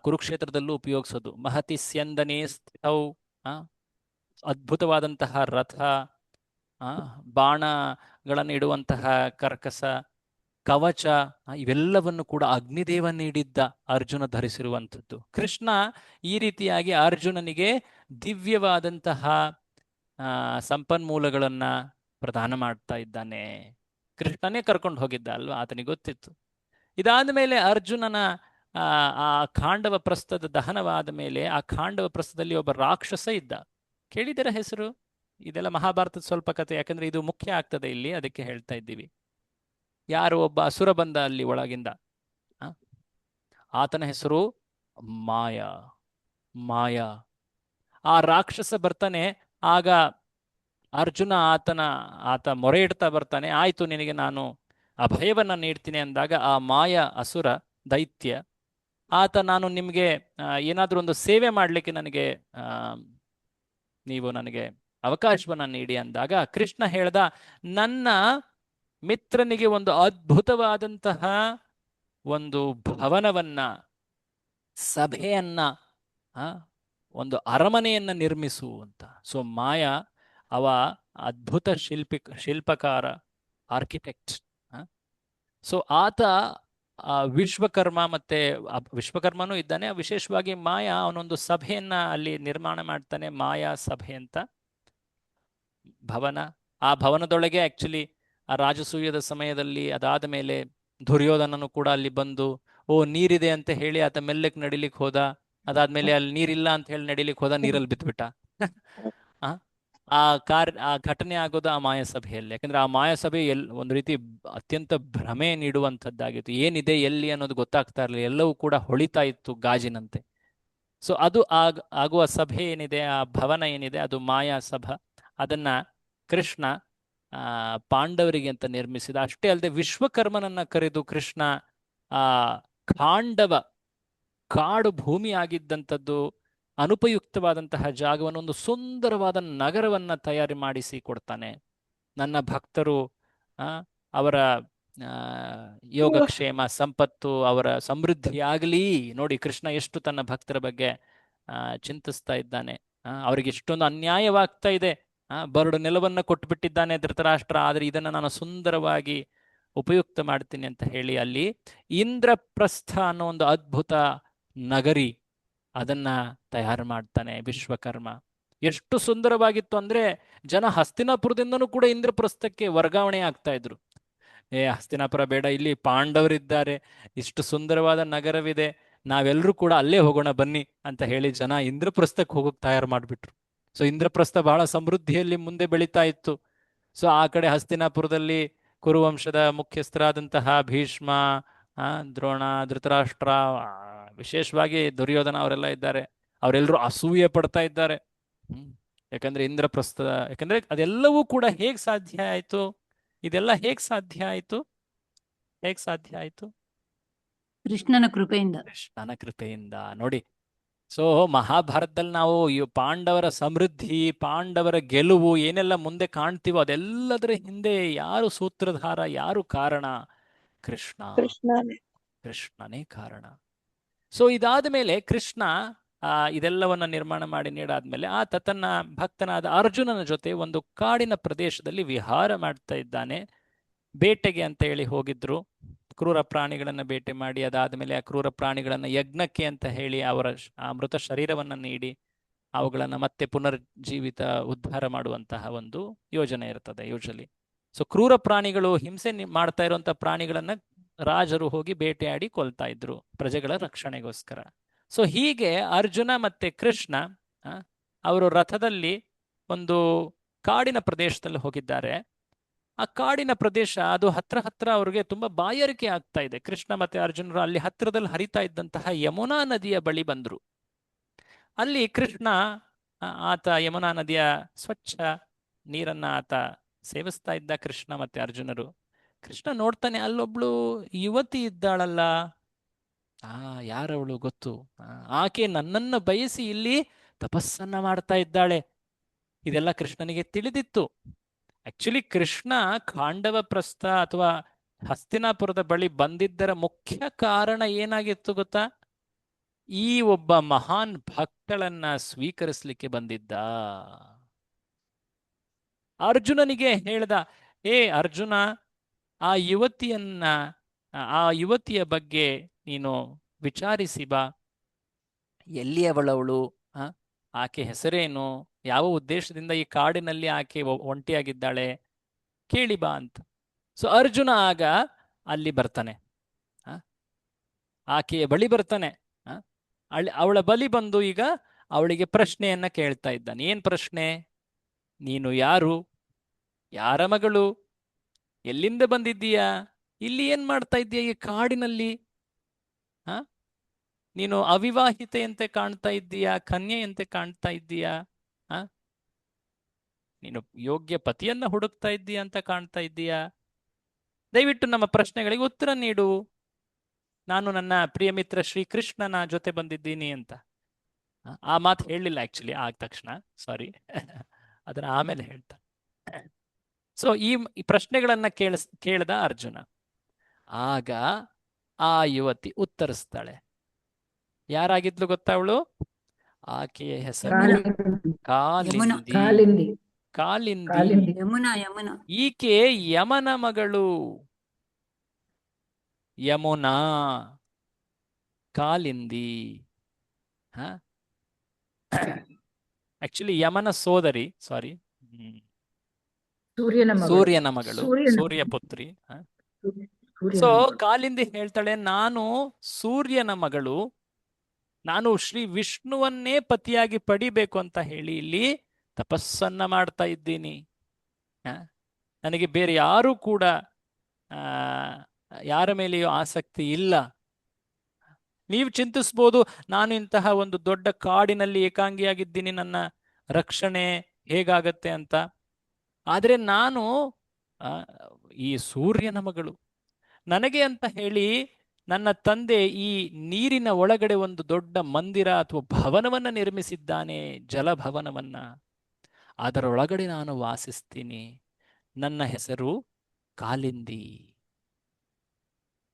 ಕುರುಕ್ಷೇತ್ರದಲ್ಲೂ ಉಪಯೋಗಿಸೋದು. ಮಹತಿ ಸ್ಯಂದನೇ ಸ್ಥಿತೌ, ಅದ್ಭುತವಾದಂತಹ ರಥ, ಬಾಣಗಳನ್ನು ಇಡುವಂತಹ ಕರ್ಕಸ, ಕವಚ, ಇವೆಲ್ಲವನ್ನು ಕೂಡ ಅಗ್ನಿದೇವ ನೀಡಿದ್ದ ಅರ್ಜುನ ಧರಿಸಿರುವಂಥದ್ದು. ಕೃಷ್ಣ ಈ ರೀತಿಯಾಗಿ ಅರ್ಜುನನಿಗೆ ದಿವ್ಯವಾದಂತಹ ಸಂಪನ್ಮೂಲಗಳನ್ನ ಪ್ರದಾನ ಮಾಡ್ತಾ ಇದ್ದಾನೆ. ಕೃಷ್ಣನೇ ಕರ್ಕೊಂಡು ಹೋಗಿದ್ದ ಅಲ್ವಾ, ಆತನಿಗೆ ಗೊತ್ತಿತ್ತು. ಇದಾದ ಮೇಲೆ ಅರ್ಜುನನ ಆ ಖಾಂಡವ ಪ್ರಸ್ಥದ ದಹನವಾದ ಮೇಲೆ ಆ ಖಾಂಡವ ಪ್ರಸ್ಥದಲ್ಲಿ ಒಬ್ಬ ರಾಕ್ಷಸ ಇದ್ದ. ಕೇಳಿದರ ಹೆಸರು? ಇದೆಲ್ಲ ಮಹಾಭಾರತದ ಸ್ವಲ್ಪ ಕಥೆ, ಯಾಕಂದ್ರೆ ಇದು ಮುಖ್ಯ ಆಗ್ತದೆ ಇಲ್ಲಿ, ಅದಕ್ಕೆ ಹೇಳ್ತಾ ಇದ್ದೀವಿ. ಯಾರು ಒಬ್ಬ ಅಸುರ ಬಂದ ಅಲ್ಲಿ ಒಳಗಿಂದ, ಆತನ ಹೆಸರು ಮಾಯಾ. ಆ ರಾಕ್ಷಸ ಬರ್ತಾನೆ. ಆಗ ಅರ್ಜುನ ಆತ ಮೊರೆ ಇಡ್ತಾ ಬರ್ತಾನೆ, ಆಯ್ತು ನಿನಗೆ ನಾನು ಅಭಯವನ್ನ ನೀಡ್ತೀನಿ ಅಂದಾಗ ಆ ಮಾಯ ಅಸುರ ದೈತ್ಯ ಆತ, ನಾನು ನಿಮಗೆ ಏನಾದ್ರೂ ಒಂದು ಸೇವೆ ಮಾಡ್ಲಿಕ್ಕೆ ನೀವು ನನಗೆ ಅವಕಾಶವನ್ನ ನೀಡಿ ಅಂದಾಗ ಕೃಷ್ಣ ಹೇಳ್ದ, ನನ್ನ ಮಿತ್ರನಿಗೆ ಒಂದು ಅದ್ಭುತವಾದಂತಹ ಒಂದು ಭವನವನ್ನ, ಸಭೆಯನ್ನ, ಒಂದು ಅರಮನೆಯನ್ನ ನಿರ್ಮಿಸು ಅಂತ. ಸೊ ಮಾಯ ಅವ ಅದ್ಭುತ ಶಿಲ್ಪಕಾರ, ಆರ್ಕಿಟೆಕ್ಟ್. ಸೊ ಆತ ವಿಶ್ವಕರ್ಮ, ಮತ್ತೆ ವಿಶ್ವಕರ್ಮನೂ ಇದ್ದಾನೆ. ವಿಶೇಷವಾಗಿ ಮಾಯ ಅವನೊಂದು ಸಭೆಯನ್ನ ಅಲ್ಲಿ ನಿರ್ಮಾಣ ಮಾಡ್ತಾನೆ, ಮಾಯಾ ಸಭೆ ಅಂತ ಭವನ. ಆ ಭವನದೊಳಗೆ ಆಕ್ಚುಲಿ ಆ ರಾಜಸೂಯದ ಸಮಯದಲ್ಲಿ ಅದಾದ ಮೇಲೆ ದುರ್ಯೋಧನನು ಕೂಡ ಅಲ್ಲಿ ಬಂದು, ಓ ನೀರಿದೆ ಅಂತ ಹೇಳಿ ಆತ ಮೆಲ್ಲಕ್ಕೆ ನಡಿಲಿಕ್ಕೆ ಹೋದ. ಅದಾದ್ಮೇಲೆ ಅಲ್ಲಿ ನೀರಿಲ್ಲ ಅಂತ ಹೇಳಿ ನಡಿಲಿಕ್ಕೆ ಹೋದ, ನೀರಲ್ಲಿ ಬಿದ್ದುಬಿಟ್ಟ. ಆ ಘಟನೆ ಆಗೋದು ಆ ಮಾಯಸಭೆಯಲ್ಲಿ. ಯಾಕಂದ್ರೆ ಆ ಮಾಯಸಭೆ ಒಂದು ರೀತಿ ಅತ್ಯಂತ ಭ್ರಮೆ ನೀಡುವಂಥದ್ದಾಗಿತ್ತು. ಏನಿದೆ ಎಲ್ಲಿ ಅನ್ನೋದು ಗೊತ್ತಾಗ್ತಾ ಇರಲಿಲ್ಲ, ಎಲ್ಲವೂ ಕೂಡ ಹೊಳಿತಾ ಇತ್ತು ಗಾಜಿನಂತೆ. ಸೊ ಅದು ಆಗುವ ಸಭೆ ಏನಿದೆ, ಆ ಭವನ ಏನಿದೆ, ಅದು ಮಾಯಾ ಸಭಾ. ಅದನ್ನ ಕೃಷ್ಣ ಪಾಂಡವರಿಗೆ ಅಂತ ನಿರ್ಮಿಸಿದ. ಅಷ್ಟೇ ಅಲ್ಲದೆ ವಿಶ್ವಕರ್ಮನನ್ನ ಕರೆದು ಕೃಷ್ಣ ಆ ಖಾಂಡವ, ಕಾಡು ಭೂಮಿ ಆಗಿದ್ದಂಥದ್ದು, ಅನುಪಯುಕ್ತವಾದಂತಹ ಜಾಗವನ್ನು ಒಂದು ಸುಂದರವಾದ ನಗರವನ್ನ ತಯಾರಿ ಮಾಡಿಸಿ ಕೊಡ್ತಾನೆ. ನನ್ನ ಭಕ್ತರು ಅವರ ಯೋಗಕ್ಷೇಮ, ಸಂಪತ್ತು, ಅವರ ಸಮೃದ್ಧಿ ಆಗಲಿ. ನೋಡಿ ಕೃಷ್ಣ ಎಷ್ಟು ತನ್ನ ಭಕ್ತರ ಬಗ್ಗೆ ಚಿಂತಿಸ್ತಾ ಇದ್ದಾನೆ. ಅವರಿಗೆ ಎಷ್ಟೊಂದು ಅನ್ಯಾಯವಾಗ್ತಾ ಇದೆ. ಬರಡು ನೆಲವನ್ನ ಕೊಟ್ಟುಬಿಟ್ಟಿದ್ದಾನೆ ಧೃತರಾಷ್ಟ್ರ, ಆದ್ರೆ ಇದನ್ನ ನಾನು ಸುಂದರವಾಗಿ ಉಪಯುಕ್ತ ಮಾಡ್ತೀನಿ ಅಂತ ಹೇಳಿ ಅಲ್ಲಿ ಇಂದ್ರಪ್ರಸ್ಥ ಅನ್ನೋ ಒಂದು ಅದ್ಭುತ ನಗರಿ ಅದನ್ನ ತಯಾರು ಮಾಡ್ತಾನೆ ವಿಶ್ವಕರ್ಮ. ಎಷ್ಟು ಸುಂದರವಾಗಿತ್ತು ಅಂದ್ರೆ ಜನ ಹಸ್ತಿನಾಪುರದಿಂದನೂ ಕೂಡ ಇಂದ್ರಪ್ರಸ್ಥಕ್ಕೆ ವರ್ಗಾವಣೆ ಆಗ್ತಾ ಇದ್ರು. ಹಸ್ತಿನಾಪುರ ಬೇಡ, ಇಲ್ಲಿ ಪಾಂಡವರಿದ್ದಾರೆ, ಇಷ್ಟು ಸುಂದರವಾದ ನಗರವಿದೆ, ನಾವೆಲ್ಲರೂ ಕೂಡ ಅಲ್ಲೇ ಹೋಗೋಣ ಬನ್ನಿ ಅಂತ ಹೇಳಿ ಜನ ಇಂದ್ರಪ್ರಸ್ಥಕ್ಕೆ ಹೋಗೋಕೆ ತಯಾರು ಮಾಡಿಬಿಟ್ರು. ಸೊ ಇಂದ್ರಪ್ರಸ್ಥ ಬಹಳ ಸಮೃದ್ಧಿಯಲ್ಲಿ ಮುಂದೆ ಬೆಳೀತಾ ಇತ್ತು. ಸೊ ಆ ಕಡೆ ಹಸ್ತಿನಾಪುರದಲ್ಲಿ ಕುರುವಂಶದ ಮುಖ್ಯಸ್ಥರಾದಂತಹ ಭೀಷ್ಮ, ದ್ರೋಣ, ಧೃತರಾಷ್ಟ್ರ, ವಿಶೇಷವಾಗಿ ದುರ್ಯೋಧನ ಅವರೆಲ್ಲ ಇದ್ದಾರೆ. ಅವರೆಲ್ಲರೂ ಅಸೂಯೆ ಪಡ್ತಾ ಇದ್ದಾರೆ. ಯಾಕಂದ್ರೆ ಇಂದ್ರಪ್ರಸ್ಥ, ಯಾಕಂದ್ರೆ ಅದೆಲ್ಲವೂ ಕೂಡ ಹೇಗ್ ಸಾಧ್ಯ ಆಯ್ತು? ಇದೆಲ್ಲ ಹೇಗ್ ಸಾಧ್ಯ ಆಯ್ತು? ಕೃಷ್ಣನ ಕೃಪೆಯಿಂದ. ಕೃಷ್ಣನ ಕೃಪೆಯಿಂದ. ನೋಡಿ, ಸೊ ಮಹಾಭಾರತದಲ್ಲಿ ನಾವು ಪಾಂಡವರ ಸಮೃದ್ಧಿ, ಪಾಂಡವರ ಗೆಲುವು ಏನೆಲ್ಲ ಮುಂದೆ ಕಾಣ್ತೀವೋ ಅದೆಲ್ಲದರ ಹಿಂದೆ ಯಾರು ಸೂತ್ರಧಾರ, ಯಾರು ಕಾರಣ? ಕೃಷ್ಣನೇ ಕಾರಣ. ಸೊ ಇದಾದ ಮೇಲೆ ಕೃಷ್ಣ ಇದೆಲ್ಲವನ್ನ ನಿರ್ಮಾಣ ಮಾಡಿ ನೀಡಾದ್ಮೇಲೆ ಆತ ತನ್ನ ಭಕ್ತನಾದ ಅರ್ಜುನನ ಜೊತೆ ಒಂದು ಕಾಡಿನ ಪ್ರದೇಶದಲ್ಲಿ ವಿಹಾರ ಮಾಡ್ತಾ ಇದ್ದಾನೆ. ಬೇಟೆಗೆ ಅಂತ ಹೇಳಿ ಹೋಗಿದ್ರು, ಕ್ರೂರ ಪ್ರಾಣಿಗಳನ್ನ ಬೇಟೆ ಮಾಡಿ, ಅದಾದ್ಮೇಲೆ ಆ ಕ್ರೂರ ಪ್ರಾಣಿಗಳನ್ನ ಯಜ್ಞಕ್ಕೆ ಅಂತ ಹೇಳಿ ಅವರ ಮೃತ ಶರೀರವನ್ನ ನೀಡಿ ಅವುಗಳನ್ನ ಮತ್ತೆ ಪುನರ್ಜೀವಿತ ಉದ್ಧಾರ ಮಾಡುವಂತಹ ಒಂದು ಯೋಜನೆ ಇರ್ತದೆ ಯೂಶಲಿ. ಸೊ ಕ್ರೂರ ಪ್ರಾಣಿಗಳು, ಹಿಂಸೆ ಮಾಡ್ತಾ ಇರುವಂತಹ ಪ್ರಾಣಿಗಳನ್ನ ರಾಜರು ಹೋಗಿ ಬೇಟೆಯಾಡಿ ಕೊಲ್ತಾ ಇದ್ರು ಪ್ರಜೆಗಳ ರಕ್ಷಣೆಗೋಸ್ಕರ. ಸೊ ಹೀಗೆ ಅರ್ಜುನ ಮತ್ತೆ ಕೃಷ್ಣ ಅವರು ರಥದಲ್ಲಿ ಒಂದು ಕಾಡಿನ ಪ್ರದೇಶದಲ್ಲಿ ಹೋಗಿದ್ದಾರೆ. ಆ ಕಾಡಿನ ಪ್ರದೇಶ ಅದು ಹತ್ರ ಅವ್ರಿಗೆ ತುಂಬಾ ಬಾಯಾರಿಕೆ ಆಗ್ತಾ ಇದೆ. ಕೃಷ್ಣ ಮತ್ತೆ ಅರ್ಜುನರು ಅಲ್ಲಿ ಹತ್ತಿರದಲ್ಲಿ ಹರಿತಾ ಇದ್ದಂತಹ ಯಮುನಾ ನದಿಯ ಬಳಿ ಬಂದ್ರು. ಅಲ್ಲಿ ಕೃಷ್ಣ ಆತ ಯಮುನಾ ನದಿಯ ಸ್ವಚ್ಛ ನೀರನ್ನ ಆತ ಸೇವಿಸ್ತಾ ಇದ್ದ. ಕೃಷ್ಣ ಮತ್ತೆ ಅರ್ಜುನರು. ಕೃಷ್ಣ ನೋಡ್ತಾನೆ, ಅಲ್ಲೊಬ್ಳು ಯುವತಿ ಇದ್ದಾಳಲ್ಲ, ಯಾರವಳು ಗೊತ್ತು? ಆಕೆ ನನ್ನನ್ನು ಬಯಸಿ ಇಲ್ಲಿ ತಪಸ್ಸನ್ನ ಮಾಡ್ತಾ ಇದ್ದಾಳೆ. ಇದೆಲ್ಲ ಕೃಷ್ಣನಿಗೆ ತಿಳಿದಿತ್ತು. ಆಕ್ಚುಲಿ ಕೃಷ್ಣ ಖಾಂಡವ ಪ್ರಸ್ಥ ಅಥವಾ ಹಸ್ತಿನಾಪುರದ ಬಳಿ ಬಂದಿದ್ದರ ಮುಖ್ಯ ಕಾರಣ ಏನಾಗಿತ್ತು ಗೊತ್ತಾ? ಈ ಒಬ್ಬ ಮಹಾನ್ ಭಕ್ತಳನ್ನ ಸ್ವೀಕರಿಸಲಿಕ್ಕೆ ಬಂದಿದ್ದ. ಅರ್ಜುನನಿಗೆ ಹೇಳ್ದ, ಅರ್ಜುನ, ಆ ಯುವತಿಯ ಬಗ್ಗೆ ನೀನು ವಿಚಾರಿಸಿ ಬಾ. ಎಲ್ಲಿಯವಳವಳು? ಆಕೆ ಹೆಸರೇನು? ಯಾವ ಉದ್ದೇಶದಿಂದ ಈ ಕಾಡಿನಲ್ಲಿ ಆಕೆ ಒಂಟಿಯಾಗಿದ್ದಾಳೆ? ಕೇಳಿ ಬಾ ಅಂತ. ಸೊ ಅರ್ಜುನ ಆಗ ಅಲ್ಲಿ ಬರ್ತಾನೆ, ಆಕೆಯ ಬಳಿ ಬರ್ತಾನೆ. ಅವಳ ಬಳಿ ಬಂದು ಈಗ ಅವಳಿಗೆ ಪ್ರಶ್ನೆಯನ್ನ ಕೇಳ್ತಾ ಇದ್ದಾನೆ. ಏನ್ ಪ್ರಶ್ನೆ? ನೀನು ಯಾರು? ಯಾರ ಮಗಳು? ಎಲ್ಲಿಂದ ಬಂದಿದ್ದೀಯಾ? ಇಲ್ಲಿ ಏನ್ ಮಾಡ್ತಾ ಇದ್ದೀಯ ಈ ಕಾಡಿನಲ್ಲಿ? ನೀನು ಅವಿವಾಹಿತೆಯಂತೆ ಕಾಣ್ತಾ ಇದ್ದೀಯಾ, ಕನ್ಯೆಯಂತೆ ಕಾಣ್ತಾ ಇದ್ದೀಯಾ? ಆ ನೀನು ಯೋಗ್ಯ ಪತಿಯನ್ನ ಹುಡುಕ್ತಾ ಇದ್ದೀಯಾ ಅಂತ ಕಾಣ್ತಾ ಇದ್ದೀಯಾ? ದಯವಿಟ್ಟು ನಮ್ಮ ಪ್ರಶ್ನೆಗಳಿಗೆ ಉತ್ತರ ನೀಡು. ನಾನು ನನ್ನ ಪ್ರಿಯ ಮಿತ್ರ ಶ್ರೀಕೃಷ್ಣನ ಜೊತೆ ಬಂದಿದ್ದೀನಿ ಅಂತ. ಆ ಮಾತು ಹೇಳಲಿಲ್ಲ ಆಕ್ಚುಲಿ ಆದ ತಕ್ಷಣ, ಸಾರಿ. ಅದನ್ನ ಆಮೇಲೆ ಹೇಳ್ತಾ. ಸೊ ಈ ಪ್ರಶ್ನೆಗಳನ್ನ ಕೇಳ್ದ ಅರ್ಜುನ. ಆಗ ಆ ಯುವತಿ ಉತ್ತರಿಸ್ತಾಳೆ. ಯಾರಾಗಿದ್ಲು ಗೊತ್ತಾ ಅವಳು? ಆಕೆಯ ಹೆಸರು ಕಾಲಿಂದಿ. ಕಾಲಿಂದಿ. ಯಮುನಾ. ಈಕೆ ಯಮನ ಮಗಳು. ಯಮುನಾ, ಕಾಲಿಂದಿ. ಆಕ್ಚುಲಿ ಯಮನ ಸೋದರಿ, ಸಾರಿ, ಸೂರ್ಯನ ಮಗಳು, ಸೂರ್ಯ ಪುತ್ರಿ. ಸೊ ಕಾಲಿಂದಿ ಹೇಳ್ತಾಳೆ, ನಾನು ಸೂರ್ಯನ ಮಗಳು, ನಾನು ಶ್ರೀ ವಿಷ್ಣುವನ್ನೇ ಪತಿಯಾಗಿ ಪಡಿಬೇಕು ಅಂತ ಹೇಳಿ ಇಲ್ಲಿ ತಪಸ್ಸನ್ನ ಮಾಡ್ತಾ ಇದ್ದೀನಿ. ನನಗೆ ಬೇರೆ ಯಾರೂ ಕೂಡ ಯಾರ ಮೇಲೆಯೂ ಆಸಕ್ತಿ ಇಲ್ಲ. ನೀವು ಚಿಂತಿಸ್ಬೋದು, ನಾನು ಇಂತಹ ಒಂದು ದೊಡ್ಡ ಕಾಡಿನಲ್ಲಿ ಏಕಾಂಗಿಯಾಗಿದ್ದೀನಿ, ನನ್ನ ರಕ್ಷಣೆ ಹೇಗಾಗತ್ತೆ ಅಂತ. ಆದರೆ ನಾನು ಈ ಸೂರ್ಯನ ಮಗಳು. ನನಗೆ ಅಂತ ಹೇಳಿ ನನ್ನ ತಂದೆ ಈ ನೀರಿನ ಒಳಗಡೆ ಒಂದು ದೊಡ್ಡ ಮಂದಿರ ಅಥವಾ ಭವನವನ್ನ ನಿರ್ಮಿಸಿದ್ದಾನೆ, ಜಲಭವನವನ್ನ. ಅದರೊಳಗಡೆ ನಾನು ವಾಸಿಸ್ತೀನಿ. ನನ್ನ ಹೆಸರು ಕಾಲಿಂದಿ.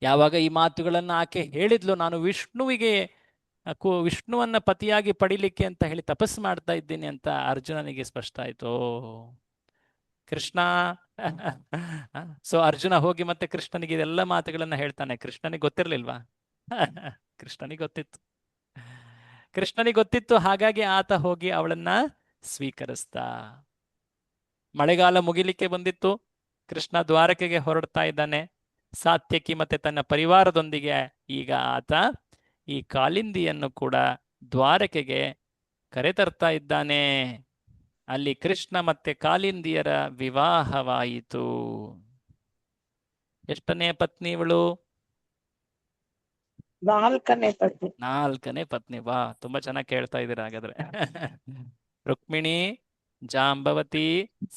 ಯಾವಾಗ ಈ ಮಾತುಗಳನ್ನ ಆಕೆ ಹೇಳಿದ್ಲು, ನಾನು ವಿಷ್ಣುವನ್ನ ಪತಿಯಾಗಿ ಪಡಿಲಿಕ್ಕೆ ಅಂತ ಹೇಳಿ ತಪಸ್ಸು ಮಾಡ್ತಾ ಇದ್ದೀನಿ ಅಂತ ಅರ್ಜುನನಿಗೆ ಸ್ಪಷ್ಟ ಆಯ್ತು. ಕೃಷ್ಣ. ಸೊ ಅರ್ಜುನ ಹೋಗಿ ಮತ್ತೆ ಕೃಷ್ಣನಿಗೆ ಇದೆಲ್ಲ ಮಾತುಗಳನ್ನ ಹೇಳ್ತಾನೆ. ಕೃಷ್ಣನಿಗೆ ಗೊತ್ತಿರ್ಲಿಲ್ವಾ? ಕೃಷ್ಣನಿಗೆ ಗೊತ್ತಿತ್ತು. ಹಾಗಾಗಿ ಆತ ಹೋಗಿ ಅವಳನ್ನ ಸ್ವೀಕರಿಸ್ತ. ಮಳೆಗಾಲ ಮುಗಿಲಿಕ್ಕೆ ಬಂದಿತ್ತು. ಕೃಷ್ಣ ದ್ವಾರಕೆಗೆ ಹೊರಡ್ತಾ ಇದ್ದಾನೆ. ಸಾತ್ಯಕಿ ಮತ್ತೆ ತನ್ನ ಪರಿವಾರದೊಂದಿಗೆ ಈಗ ಆತ ಈ ಕಾಲಿಂದಿಯನ್ನು ಕೂಡ ದ್ವಾರಕೆಗೆ ಕರೆತರ್ತಾ ಇದ್ದಾನೆ. ಅಲ್ಲಿ ಕೃಷ್ಣ ಮತ್ತೆ ಕಾಲಿಂದಿಯರ ವಿವಾಹವಾಯಿತು. ಎಷ್ಟನೇ ಪತ್ನಿ ಇವಳು? ನಾಲ್ಕನೇ ಪತ್ನಿ. ವಾ, ತುಂಬಾ ಚೆನ್ನಾಗಿ ಕೇಳ್ತಾ ಇದ್ದೀರಾ ಹಾಗಾದ್ರೆ. ರುಕ್ಮಿಣಿ, ಜಾಂಬವತಿ,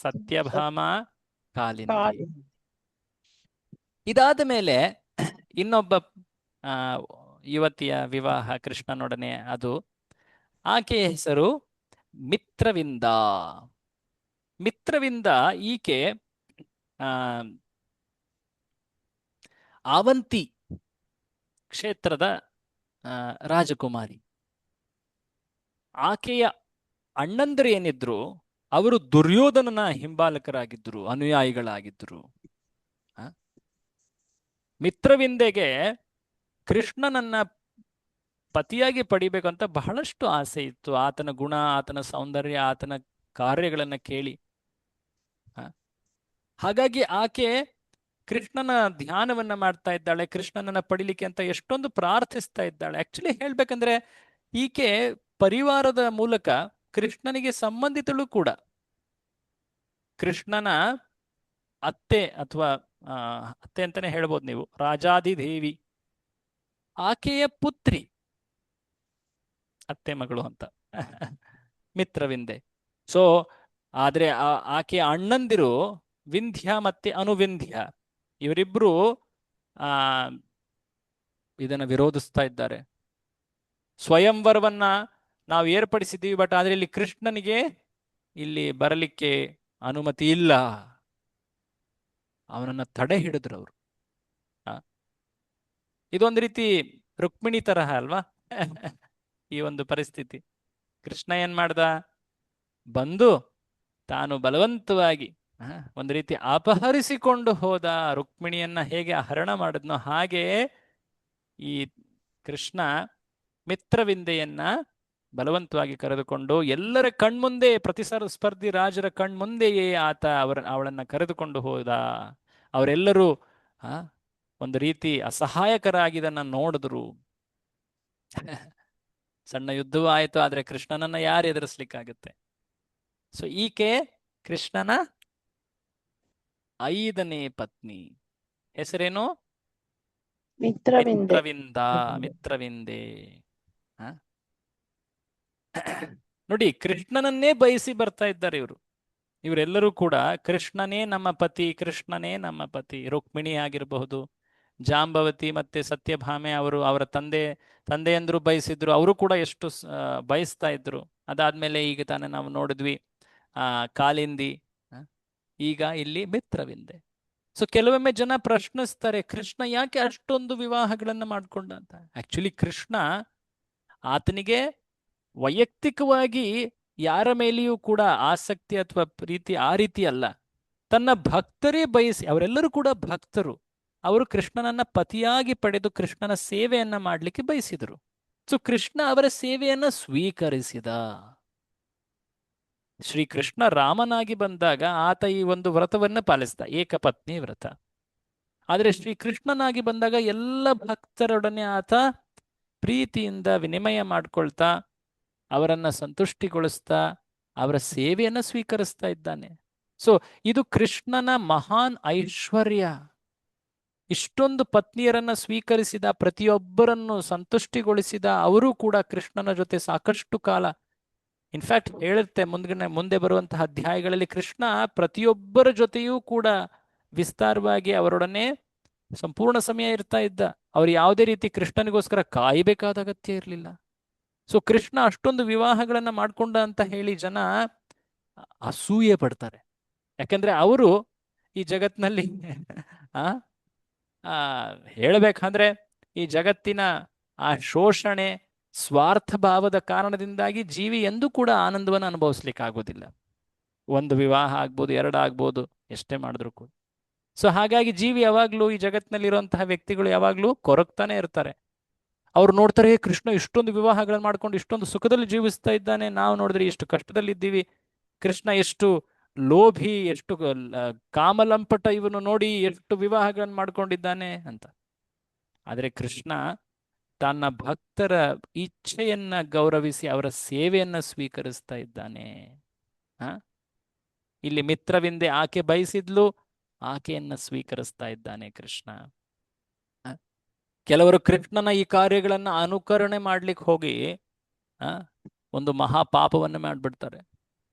ಸತ್ಯಭಾಮ, ಕಾಲಿಂದಿ. ಇದಾದ ಮೇಲೆ ಇನ್ನೊಬ್ಬ ಯುವತಿಯ ವಿವಾಹ ಕೃಷ್ಣನೊಡನೆ. ಅದು ಆಕೆಯ ಹೆಸರು ಮಿತ್ರವಿಂದ. ಈಕೆ ಆವಂತಿ ಕ್ಷೇತ್ರದ ರಾಜಕುಮಾರಿ. ಆಕೆಯ ಅಣ್ಣಂದರು ಏನಿದ್ರು ಅವರು ದುರ್ಯೋಧನನ ಹಿಂಬಾಲಕರಾಗಿದ್ರು, ಅನುಯಾಯಿಗಳಾಗಿದ್ರು. ಮಿತ್ರವಿಂದೆಗೆ ಕೃಷ್ಣನನ್ನ ಪತಿಯಾಗಿ ಪಡಿಬೇಕಂತ ಬಹಳಷ್ಟು ಆಸೆ ಇತ್ತು. ಆತನ ಗುಣ, ಆತನ ಸೌಂದರ್ಯ, ಆತನ ಕಾರ್ಯಗಳನ್ನ ಕೇಳಿ. ಹಾಗಾಗಿ ಆಕೆ ಕೃಷ್ಣನ ಧ್ಯಾನವನ್ನ ಮಾಡ್ತಾ ಇದ್ದಾಳೆ. ಕೃಷ್ಣನನ್ನ ಪಡಿಲಿಕ್ಕೆ ಅಂತ ಎಷ್ಟೊಂದು ಪ್ರಾರ್ಥಿಸ್ತಾ ಇದ್ದಾಳೆ. ಆಕ್ಚುಲಿ ಹೇಳ್ಬೇಕಂದ್ರೆ ಈಕೆ ಪರಿವಾರದ ಮೂಲಕ ಕೃಷ್ಣನಿಗೆ ಸಂಬಂಧಿತಳು ಕೂಡ. ಕೃಷ್ಣನ ಅತ್ತೆ ಅಥವಾ ಅತ್ತೆ ಅಂತಾನೆ ಹೇಳ್ಬೋದು ನೀವು, ರಾಜಾದಿದೇವಿ, ಆಕೆಯ ಪುತ್ರಿ, ಅತ್ತೆ ಮಗಳು ಅಂತ ಮಿತ್ರವಿಂದೆ. ಸೊ ಆದ್ರೆ ಆಕೆಯ ಅಣ್ಣಂದಿರು ವಿಂಧ್ಯ ಮತ್ತೆ ಅನುವಿಂಧ್ಯ, ಇವರಿಬ್ರು ಇದನ್ನ ವಿರೋಧಿಸ್ತಾ ಇದ್ದಾರೆ. ಸ್ವಯಂವರವನ್ನ ನಾವು ಏರ್ಪಡಿಸಿದ್ದೀವಿ, ಬಟ್ ಆದ್ರೆ ಇಲ್ಲಿ ಕೃಷ್ಣನಿಗೆ ಇಲ್ಲಿ ಬರಲಿಕ್ಕೆ ಅನುಮತಿ ಇಲ್ಲ. ಅವನನ್ನ ತಡೆ ಹಿಡಿದ್ರು ಅವರು. ಇದೊಂದು ರೀತಿ ರುಕ್ಮಿಣಿ ತರಹ ಅಲ್ವಾ ಈ ಒಂದು ಪರಿಸ್ಥಿತಿ. ಕೃಷ್ಣ ಏನ್ ಮಾಡ್ದ? ಬಂದು ತಾನು ಬಲವಂತವಾಗಿ ಒಂದು ರೀತಿ ಅಪಹರಿಸಿಕೊಂಡು ಹೋದ. ರುಕ್ಮಿಣಿಯನ್ನ ಹೇಗೆ ಹರಣ ಮಾಡಿದ್ನೋ ಹಾಗೆ ಈ ಕೃಷ್ಣ ಮಿತ್ರವಿಂದೆಯನ್ನ ಬಲವಂತವಾಗಿ ಕರೆದುಕೊಂಡು ಎಲ್ಲರ ಕಣ್ಮುಂದೆ, ಪ್ರತಿಸ್ಪರ್ಧಿ ರಾಜರ ಕಣ್ಮುಂದೆಯೇ ಆತ ಅವಳನ್ನ ಕರೆದುಕೊಂಡು ಹೋದ. ಅವರೆಲ್ಲರೂ ಒಂದು ರೀತಿ ಅಸಹಾಯಕರಾಗಿದನ್ನ ನೋಡಿದ್ರು. ಸಣ್ಣ ಯುದ್ಧವೂ ಆಯ್ತು, ಆದ್ರೆ ಕೃಷ್ಣನನ್ನ ಯಾರು ಎದುರಿಸ್ಲಿಕ್ಕಾಗತ್ತೆ? ಸೊ ಈಕೆ ಕೃಷ್ಣನ 5ನೇ ಪತ್ನಿ. ಹೆಸರೇನು? ಮಿತ್ರವಿಂದೆ. ಆ? ನೋಡಿ, ಕೃಷ್ಣನನ್ನೇ ಬಯಸಿ ಬರ್ತಾ ಇದ್ದಾರೆ ಇವರು. ಇವರೆಲ್ಲರೂ ಕೂಡ ಕೃಷ್ಣನೇ ನಮ್ಮ ಪತಿ, ಕೃಷ್ಣನೇ ನಮ್ಮ ಪತಿ. ರುಕ್ಮಿಣಿ ಆಗಿರಬಹುದು, ಜಾಂಬವತಿ ಮತ್ತೆ ಸತ್ಯಭಾಮೆ ಅವರು, ಅವರ ತಂದೆಯಂದ್ರು ಬಯಸಿದ್ರು, ಅವರು ಕೂಡ ಎಷ್ಟು ಬಯಸ್ತಾ ಇದ್ರು. ಅದಾದ್ಮೇಲೆ ಈಗ ತಾನೇ ನಾವು ನೋಡಿದ್ವಿ ಕಾಲಿಂದಿ, ಈಗ ಇಲ್ಲಿ ಮಿತ್ರವಿಂದೆ. ಸೊ ಕೆಲವೊಮ್ಮೆ ಜನ ಪ್ರಶ್ನಿಸ್ತಾರೆ, ಕೃಷ್ಣ ಯಾಕೆ ಅಷ್ಟೊಂದು ವಿವಾಹಗಳನ್ನ ಮಾಡ್ಕೊಂಡ ಅಂತ. ಆಕ್ಚುಲಿ ಕೃಷ್ಣ ಆತನಿಗೆ ವೈಯಕ್ತಿಕವಾಗಿ ಯಾರ ಮೇಲೆಯೂ ಕೂಡ ಆಸಕ್ತಿ ಅಥವಾ ಪ್ರೀತಿ ಆ ರೀತಿ ಅಲ್ಲ. ತನ್ನ ಭಕ್ತರೇ ಬಯಸಿ, ಅವರೆಲ್ಲರೂ ಕೂಡ ಭಕ್ತರು, ಅವರು ಕೃಷ್ಣನನ್ನ ಪತಿಯಾಗಿ ಪಡೆದು ಕೃಷ್ಣನ ಸೇವೆಯನ್ನ ಮಾಡಲಿಕ್ಕೆ ಬಯಸಿದರು. ಸೊ ಕೃಷ್ಣ ಅವರ ಸೇವೆಯನ್ನ ಸ್ವೀಕರಿಸಿದ. ಶ್ರೀಕೃಷ್ಣ ರಾಮನಾಗಿ ಬಂದಾಗ ಆತ ಈ ಒಂದು ವ್ರತವನ್ನ ಪಾಲಿಸಿದ, ಏಕಪತ್ನಿ ವ್ರತ. ಆದರೆ ಶ್ರೀಕೃಷ್ಣನಾಗಿ ಬಂದಾಗ ಎಲ್ಲ ಭಕ್ತರೊಡನೆ ಆತ ಪ್ರೀತಿಯಿಂದ ವಿನಿಮಯ ಮಾಡ್ಕೊಳ್ತಾ, ಅವರನ್ನ ಸಂತುಷ್ಟಿಗೊಳಿಸ್ತಾ, ಅವರ ಸೇವೆಯನ್ನ ಸ್ವೀಕರಿಸ್ತಾ ಇದ್ದಾನೆ. ಸೊ ಇದು ಕೃಷ್ಣನ ಮಹಾನ್ ಐಶ್ವರ್ಯ. ಇಷ್ಟೊಂದು ಪತ್ನಿಯರನ್ನ ಸ್ವೀಕರಿಸಿದ, ಪ್ರತಿಯೊಬ್ಬರನ್ನು ಸಂತುಷ್ಟಿಗೊಳಿಸಿದ, ಅವರು ಕೂಡ ಕೃಷ್ಣನ ಜೊತೆ ಸಾಕಷ್ಟು ಕಾಲ, ಇನ್ಫ್ಯಾಕ್ಟ್ ಹೇಳುತ್ತೆ ಮುಂದೆ ಬರುವಂತಹ ಅಧ್ಯಾಯಗಳಲ್ಲಿ, ಕೃಷ್ಣ ಪ್ರತಿಯೊಬ್ಬರ ಜೊತೆಯೂ ಕೂಡ ವಿಸ್ತಾರವಾಗಿ ಅವರೊಡನೆ ಸಂಪೂರ್ಣ ಸಮಯ ಇರ್ತಾ ಇದ್ದ. ಅವ್ರು ಯಾವುದೇ ರೀತಿ ಕೃಷ್ಣನಿಗೋಸ್ಕರ ಕಾಯಬೇಕಾದ ಅಗತ್ಯ ಇರಲಿಲ್ಲ. ಸೊ ಕೃಷ್ಣ ಅಷ್ಟೊಂದು ವಿವಾಹಗಳನ್ನ ಮಾಡ್ಕೊಂಡ ಅಂತ ಹೇಳಿ ಜನ ಅಸೂಯೆ ಪಡ್ತಾರೆ. ಯಾಕಂದ್ರೆ ಅವರು ಈ ಜಗತ್ತಿನಲ್ಲಿ ಹೇಳಬೇಕಂದ್ರೆ ಈ ಜಗತ್ತಿನ ಆ ಶೋಷಣೆ, ಸ್ವಾರ್ಥ ಭಾವದ ಕಾರಣದಿಂದಾಗಿ ಜೀವಿ ಎಂದೂ ಕೂಡ ಆನಂದವನ್ನು ಅನುಭವಿಸ್ಲಿಕ್ಕೆ ಆಗೋದಿಲ್ಲ. ಒಂದು ವಿವಾಹ ಆಗ್ಬೋದು, ಎರಡು ಆಗ್ಬೋದು, ಎಷ್ಟೇ ಮಾಡಿದ್ರು ಕೂಡ. ಸೊ ಹಾಗಾಗಿ ಜೀವಿ ಯಾವಾಗ್ಲೂ, ಈ ಜಗತ್ತಿನಲ್ಲಿರುವಂತಹ ವ್ಯಕ್ತಿಗಳು ಯಾವಾಗ್ಲೂ ಕೊರಗ್ತಾನೆ ಇರ್ತಾರೆ. ಅವ್ರು ನೋಡ್ತಾರೆ, ಕೃಷ್ಣ ಇಷ್ಟೊಂದು ವಿವಾಹಗಳನ್ನು ಮಾಡ್ಕೊಂಡು ಇಷ್ಟೊಂದು ಸುಖದಲ್ಲಿ ಜೀವಿಸ್ತಾ ಇದ್ದಾನೆ, ನಾವು ನೋಡಿದ್ರೆ ಎಷ್ಟು ಕಷ್ಟದಲ್ಲಿದ್ದೀವಿ. ಕೃಷ್ಣ ಎಷ್ಟು ಲೋಭಿ, ಎಷ್ಟು ಕಾಮಲಂಪಟ, ಇವನು ನೋಡಿ ಎಷ್ಟು ವಿವಾಹಗಳನ್ನು ಮಾಡ್ಕೊಂಡಿದ್ದಾನೆ ಅಂತ. ಆದರೆ ಕೃಷ್ಣ ತನ್ನ ಭಕ್ತರ ಇಚ್ಛೆಯನ್ನ ಗೌರವಿಸಿ ಅವರ ಸೇವೆಯನ್ನ ಸ್ವೀಕರಿಸ್ತಾ ಇದ್ದಾನೆ. ಇಲ್ಲಿ ಮಿತ್ರವಿಂದೆ ಆಕೆ ಬಯಸಿದ್ಲು, ಆಕೆಯನ್ನ ಸ್ವೀಕರಿಸ್ತಾ ಇದ್ದಾನೆ ಕೃಷ್ಣ. ಕೆಲವರು ಕೃಷ್ಣನ ಈ ಕಾರ್ಯಗಳನ್ನ ಅನುಕರಣೆ ಮಾಡ್ಲಿಕ್ಕೆ ಹೋಗಿ ಒಂದು ಮಹಾಪಾಪವನ್ನು ಮಾಡ್ಬಿಡ್ತಾರೆ.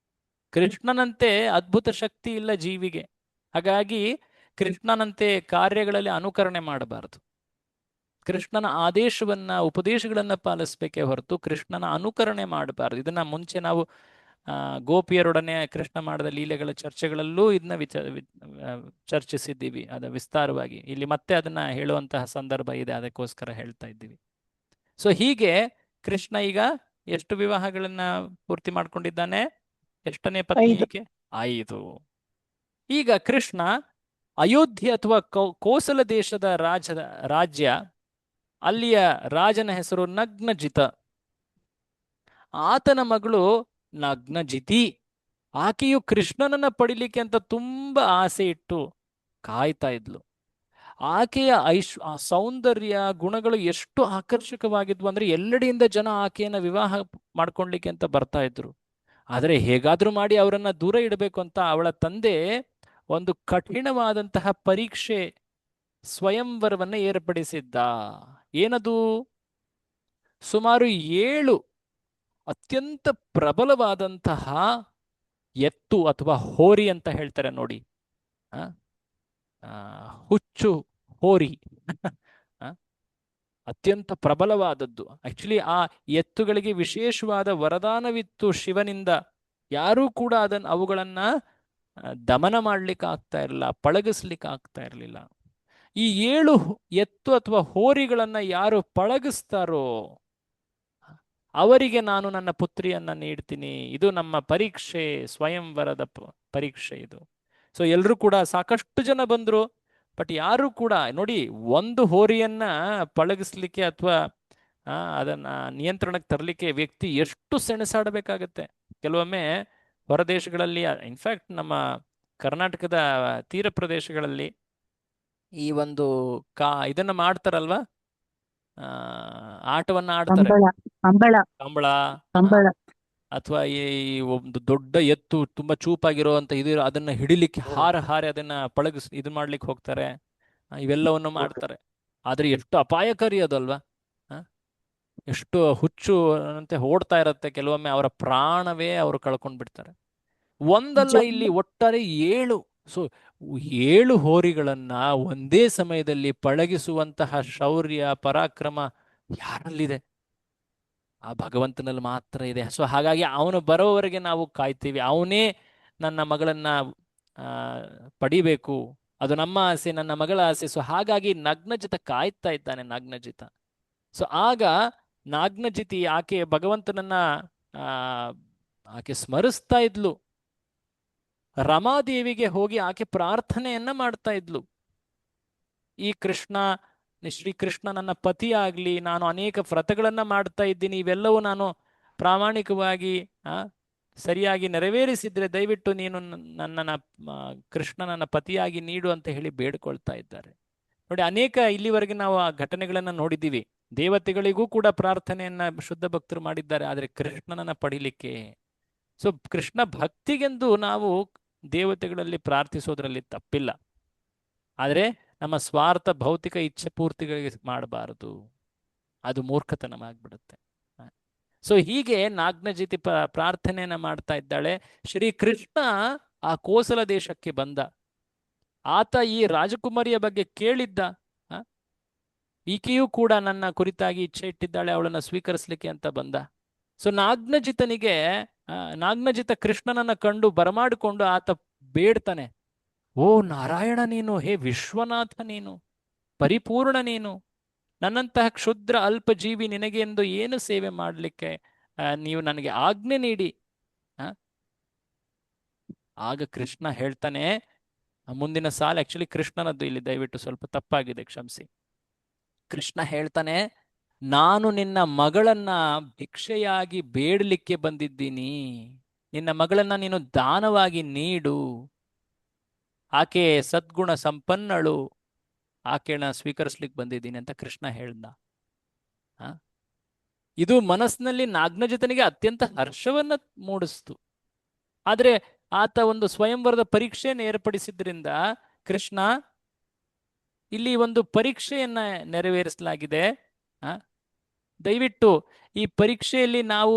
ಕೃಷ್ಣನಂತೆ ಅದ್ಭುತ ಶಕ್ತಿ ಇಲ್ಲ ಜೀವಿಗೆ, ಹಾಗಾಗಿ ಕೃಷ್ಣನಂತೆ ಕಾರ್ಯಗಳಲ್ಲಿ ಅನುಕರಣೆ ಮಾಡಬಾರದು. ಕೃಷ್ಣನ ಆದೇಶವನ್ನ, ಉಪದೇಶಗಳನ್ನ ಪಾಲಿಸ್ಬೇಕೇ ಹೊರತು ಕೃಷ್ಣನ ಅನುಕರಣೆ ಮಾಡಬಾರದು. ಇದನ್ನ ಮುಂಚೆ ನಾವು ಗೋಪಿಯರೊಡನೆ ಕೃಷ್ಣ ಮಾಡಿದ ಲೀಲೆಗಳ ಚರ್ಚೆಗಳಲ್ಲೂ ಇದನ್ನ ಚರ್ಚಿಸಿದ್ದೀವಿ ಅದ ವಿಸ್ತಾರವಾಗಿ. ಇಲ್ಲಿ ಮತ್ತೆ ಅದನ್ನ ಹೇಳುವಂತಹ ಸಂದರ್ಭ ಇದೆ, ಅದಕ್ಕೋಸ್ಕರ ಹೇಳ್ತಾ ಇದ್ದೀವಿ. ಸೊ ಹೀಗೆ ಕೃಷ್ಣ ಈಗ ಎಷ್ಟು ವಿವಾಹಗಳನ್ನ ಪೂರ್ತಿ ಮಾಡ್ಕೊಂಡಿದ್ದಾನೆ? ಎಷ್ಟನೇ ಪತ್ನಿಗೆ? 5. ಈಗ ಕೃಷ್ಣ ಅಯೋಧ್ಯೆ ಅಥವಾ ಕೋಸಲ ದೇಶದ ರಾಜ್ಯ, ಅಲ್ಲಿಯ ರಾಜನ ಹೆಸರು ನಗ್ನಜಿತ. ಆತನ ಮಗಳು ನಗ್ನಜಿತಿ. ಆಕೆಯು ಕೃಷ್ಣನನ್ನ ಪಡಿಲಿಕ್ಕೆ ಅಂತ ತುಂಬಾ ಆಸೆ ಇಟ್ಟು ಕಾಯ್ತಾ ಇದ್ಲು. ಆಕೆಯ ಸೌಂದರ್ಯ ಗುಣಗಳು ಎಷ್ಟು ಆಕರ್ಷಕವಾಗಿದ್ವು ಅಂದ್ರೆ ಎಲ್ಲೆಡೆಯಿಂದ ಜನ ಆಕೆಯನ್ನ ವಿವಾಹ ಮಾಡ್ಕೊಳ್ಲಿಕ್ಕೆ ಅಂತ ಬರ್ತಾ ಇದ್ರು. ಆದರೆ ಹೇಗಾದ್ರೂ ಮಾಡಿ ಅವರನ್ನ ದೂರ ಇಡಬೇಕು ಅಂತ ಅವಳ ತಂದೆ ಒಂದು ಕಠಿಣವಾದಂತಹ ಪರೀಕ್ಷೆ, ಸ್ವಯಂವರವನ್ನ ಏರ್ಪಡಿಸಿದ್ದ. ಏನದು? ಸುಮಾರು 7 ಅತ್ಯಂತ ಪ್ರಬಲವಾದಂತಹ ಎತ್ತು ಅಥವಾ ಹೋರಿ ಅಂತ ಹೇಳ್ತಾರೆ ನೋಡಿ, ಹುಚ್ಚು ಹೋರಿ ಅತ್ಯಂತ ಪ್ರಬಲವಾದದ್ದು. ಆಕ್ಚುಲಿ ಆ ಎತ್ತುಗಳಿಗೆ ವಿಶೇಷವಾದ ವರದಾನವಿತ್ತು ಶಿವನಿಂದ. ಯಾರೂ ಕೂಡ ಅವುಗಳನ್ನ ದಮನ ಮಾಡ್ಲಿಕ್ಕೆ ಆಗ್ತಾ ಇರಲಿಲ್ಲ, ಪಳಗಿಸ್ಲಿಕ್ಕೆ ಆಗ್ತಾ ಇರಲಿಲ್ಲ. ಈ 7 ಎತ್ತು ಅಥವಾ ಹೋರಿಗಳನ್ನ ಯಾರು ಪಳಗಿಸ್ತಾರೋ ಅವರಿಗೆ ನಾನು ನನ್ನ ಪುತ್ರಿಯನ್ನ ನೀಡ್ತೀನಿ. ಇದು ನಮ್ಮ ಪರೀಕ್ಷೆ, ಸ್ವಯಂವರದ ಪರೀಕ್ಷೆ ಇದು. ಸೊ ಎಲ್ಲರೂ ಕೂಡ, ಸಾಕಷ್ಟು ಜನ ಬಂದ್ರು, ಬಟ್ ಯಾರು ಕೂಡ ನೋಡಿ, ಒಂದು ಹೋರಿಯನ್ನ ಪಳಗಿಸ್ಲಿಕ್ಕೆ ಅಥವಾ ಅದನ್ನ ನಿಯಂತ್ರಣಕ್ಕೆ ತರಲಿಕ್ಕೆ ವ್ಯಕ್ತಿ ಎಷ್ಟು ಸೆಣಸಾಡಬೇಕಾಗತ್ತೆ. ಕೆಲವೊಮ್ಮೆ ಹೊರದೇಶಗಳಲ್ಲಿ, ಇನ್ಫ್ಯಾಕ್ಟ್ ನಮ್ಮ ಕರ್ನಾಟಕದ ತೀರ ಪ್ರದೇಶಗಳಲ್ಲಿ ಈ ಒಂದು ಇದನ್ನ ಮಾಡ್ತಾರಲ್ವಾ, ಆಟವನ್ನ ಆಡ್ತಾರೆ, ಕಂಬಳ ಅಥವಾ ಈ ಒಂದು ದೊಡ್ಡ ಎತ್ತು ತುಂಬಾ ಚೂಪಾಗಿರುವಂತ ಅದನ್ನ ಹಿಡಿಲಿಕ್ಕೆ ಹಾರಿ ಅದನ್ನ ಇದು ಮಾಡ್ಲಿಕ್ಕೆ ಹೋಗ್ತಾರೆ, ಇವೆಲ್ಲವನ್ನು ಮಾಡ್ತಾರೆ. ಆದ್ರೆ ಎಷ್ಟು ಅಪಾಯಕಾರಿ ಅದಲ್ವಾ. ಎಷ್ಟು ಹುಚ್ಚು ಅಂತೆ ಓಡ್ತಾ ಇರತ್ತೆ, ಕೆಲವೊಮ್ಮೆ ಅವರ ಪ್ರಾಣವೇ ಅವರು ಕಳ್ಕೊಂಡ್ ಬಿಡ್ತಾರೆ. ಒಂದಲ್ಲ, ಇಲ್ಲಿ ಒಟ್ಟಾರೆ 7. ಸೊ 7 ಹೋರಿಗಳನ್ನ ಒಂದೇ ಸಮಯದಲ್ಲಿ ಪಳಗಿಸುವಂತಹ ಶೌರ್ಯ ಪರಾಕ್ರಮ ಯಾರಲ್ಲಿದೆ? ಆ ಭಗವಂತನಲ್ಲಿ ಮಾತ್ರ ಇದೆ. ಸೊ ಹಾಗಾಗಿ ಅವನು ಬರೋವರೆಗೆ ನಾವು ಕಾಯ್ತೀವಿ. ಅವನೇ ನನ್ನ ಮಗಳನ್ನ ಪಡಿಬೇಕು, ಅದು ನಮ್ಮ ಆಸೆ, ನನ್ನ ಮಗಳ ಆಸೆ. ಸೊ ಹಾಗಾಗಿ ನಗ್ನಜಿತ ಕಾಯ್ತಾ ಇದ್ದಾನೆ, ನಾಗ್ನಜಿತ. ಸೊ ಆಗ ನಾಗ್ನಜಿತಿ ಆಕೆ ಭಗವಂತನನ್ನ ಆಕೆ ಸ್ಮರಿಸ್ತಾ ಇದ್ಲು. ರಮಾದೇವಿಗೆ ಹೋಗಿ ಆಕೆ ಪ್ರಾರ್ಥನೆಯನ್ನ ಮಾಡ್ತಾ ಇದ್ಲು. ಈ ಕೃಷ್ಣ, ಶ್ರೀಕೃಷ್ಣ ನನ್ನ ಪತಿ ಆಗ್ಲಿ, ನಾನು ಅನೇಕ ವ್ರತಗಳನ್ನ ಮಾಡ್ತಾ ಇದ್ದೀನಿ, ಇವೆಲ್ಲವೂ ನಾನು ಪ್ರಾಮಾಣಿಕವಾಗಿ ಸರಿಯಾಗಿ ನೆರವೇರಿಸಿದ್ರೆ ದಯವಿಟ್ಟು ನೀನು ನನ್ನನ್ನ ಕೃಷ್ಣ ನನ್ನ ಪತಿಯಾಗಿ ನೀಡು ಅಂತ ಹೇಳಿ ಬೇಡ್ಕೊಳ್ತಾ ಇದ್ದಾರೆ. ನೋಡಿ, ಅನೇಕ ಇಲ್ಲಿವರೆಗೆ ನಾವು ಆ ಘಟನೆಗಳನ್ನ ನೋಡಿದ್ದೀವಿ. ದೇವತೆಗಳಿಗೂ ಕೂಡ ಪ್ರಾರ್ಥನೆಯನ್ನ ಶುದ್ಧ ಭಕ್ತರು ಮಾಡಿದ್ದಾರೆ, ಆದರೆ ಕೃಷ್ಣನನ್ನ ಪಡಿಲಿಕ್ಕೆ. ಸೊ ಕೃಷ್ಣ ಭಕ್ತಿಗೆಂದು ನಾವು ದೇವತೆಗಳಲ್ಲಿ ಪ್ರಾರ್ಥಿಸೋದ್ರಲ್ಲಿ ತಪ್ಪಿಲ್ಲ, ಆದರೆ ನಮ್ಮ ಸ್ವಾರ್ಥ ಭೌತಿಕ ಇಚ್ಛೆ ಪೂರ್ತಿಗಳಿಗೆ ಮಾಡಬಾರದು, ಅದು ಮೂರ್ಖತನವಾಗ್ಬಿಡುತ್ತೆ. ಸೊ ಹೀಗೆ ನಾಗ್ನಜಿತಿ ಪ್ರಾರ್ಥನೆಯನ್ನ ಮಾಡ್ತಾ ಇದ್ದಾಳೆ. ಶ್ರೀಕೃಷ್ಣ ಆ ಕೋಸಲ ದೇಶಕ್ಕೆ ಬಂದ. ಆತ ಈ ರಾಜಕುಮಾರಿಯ ಬಗ್ಗೆ ಕೇಳಿದ್ದ. ಈಕೆಯೂ ಕೂಡ ನನ್ನ ಕುರಿತಾಗಿ ಇಚ್ಛೆ ಇಟ್ಟಿದ್ದಾಳೆ, ಅವಳನ್ನ ಸ್ವೀಕರಿಸ್ಲಿಕ್ಕೆ ಅಂತ ಬಂದ. ಸೊ ನಾಗ್ನಜಿತ ಕೃಷ್ಣನನ್ನ ಕಂಡು ಬರಮಾಡಿಕೊಂಡು ಆತ ಬೇಡ್ತಾನೆ, ಓ ನಾರಾಯಣ ನೀನು, ಹೇ ವಿಶ್ವನಾಥ ನೀನು, ಪರಿಪೂರ್ಣ ನೀನು, ನನ್ನಂತಹ ಕ್ಷುದ್ರ ಅಲ್ಪ ಜೀವಿ ನಿನಗೆ ಎಂದು ಏನು ಸೇವೆ ಮಾಡಲಿಕ್ಕೆ ನೀವು ನನಗೆ ಆಜ್ಞೆ ನೀಡಿ. ಆಗ ಕೃಷ್ಣ ಹೇಳ್ತಾನೆ, ಮುಂದಿನ ಸಾಲ ಆಕ್ಚುಲಿ ಕೃಷ್ಣನದ್ದು ಇಲ್ಲಿ ದಯವಿಟ್ಟು ಸ್ವಲ್ಪ ತಪ್ಪಾಗಿದೆ, ಕ್ಷಮಿಸಿ. ಕೃಷ್ಣ ಹೇಳ್ತಾನೆ, ನಾನು ನಿನ್ನ ಮಗಳನ್ನ ಭಿಕ್ಷೆಯಾಗಿ ಬೇಡಲಿಕ್ಕೆ ಬಂದಿದ್ದೀನಿ, ನಿನ್ನ ಮಗಳನ್ನ ನೀನು ದಾನವಾಗಿ ನೀಡು, ಆಕೆ ಸದ್ಗುಣ ಸಂಪನ್ನಳು, ಆಕೆನ ಸ್ವೀಕರಿಸ್ಲಿಕ್ಕೆ ಬಂದಿದ್ದೀನಿ ಅಂತ ಕೃಷ್ಣ ಹೇಳ್ದ. ಇದು ಮನಸ್ಸಿನಲ್ಲಿ ನಾಗ್ನಜಿತನಿಗೆ ಅತ್ಯಂತ ಹರ್ಷವನ್ನ ಮೂಡಿಸ್ತು. ಆದ್ರೆ ಆತ ಒಂದು ಸ್ವಯಂವರದ ಪರೀಕ್ಷೆಯನ್ನು ಏರ್ಪಡಿಸಿದ್ರಿಂದ ಕೃಷ್ಣ, ಇಲ್ಲಿ ಒಂದು ಪರೀಕ್ಷೆಯನ್ನ ನೆರವೇರಿಸಲಾಗಿದೆ, ದಯವಿಟ್ಟು ಈ ಪರೀಕ್ಷೆಯಲ್ಲಿ ನಾವು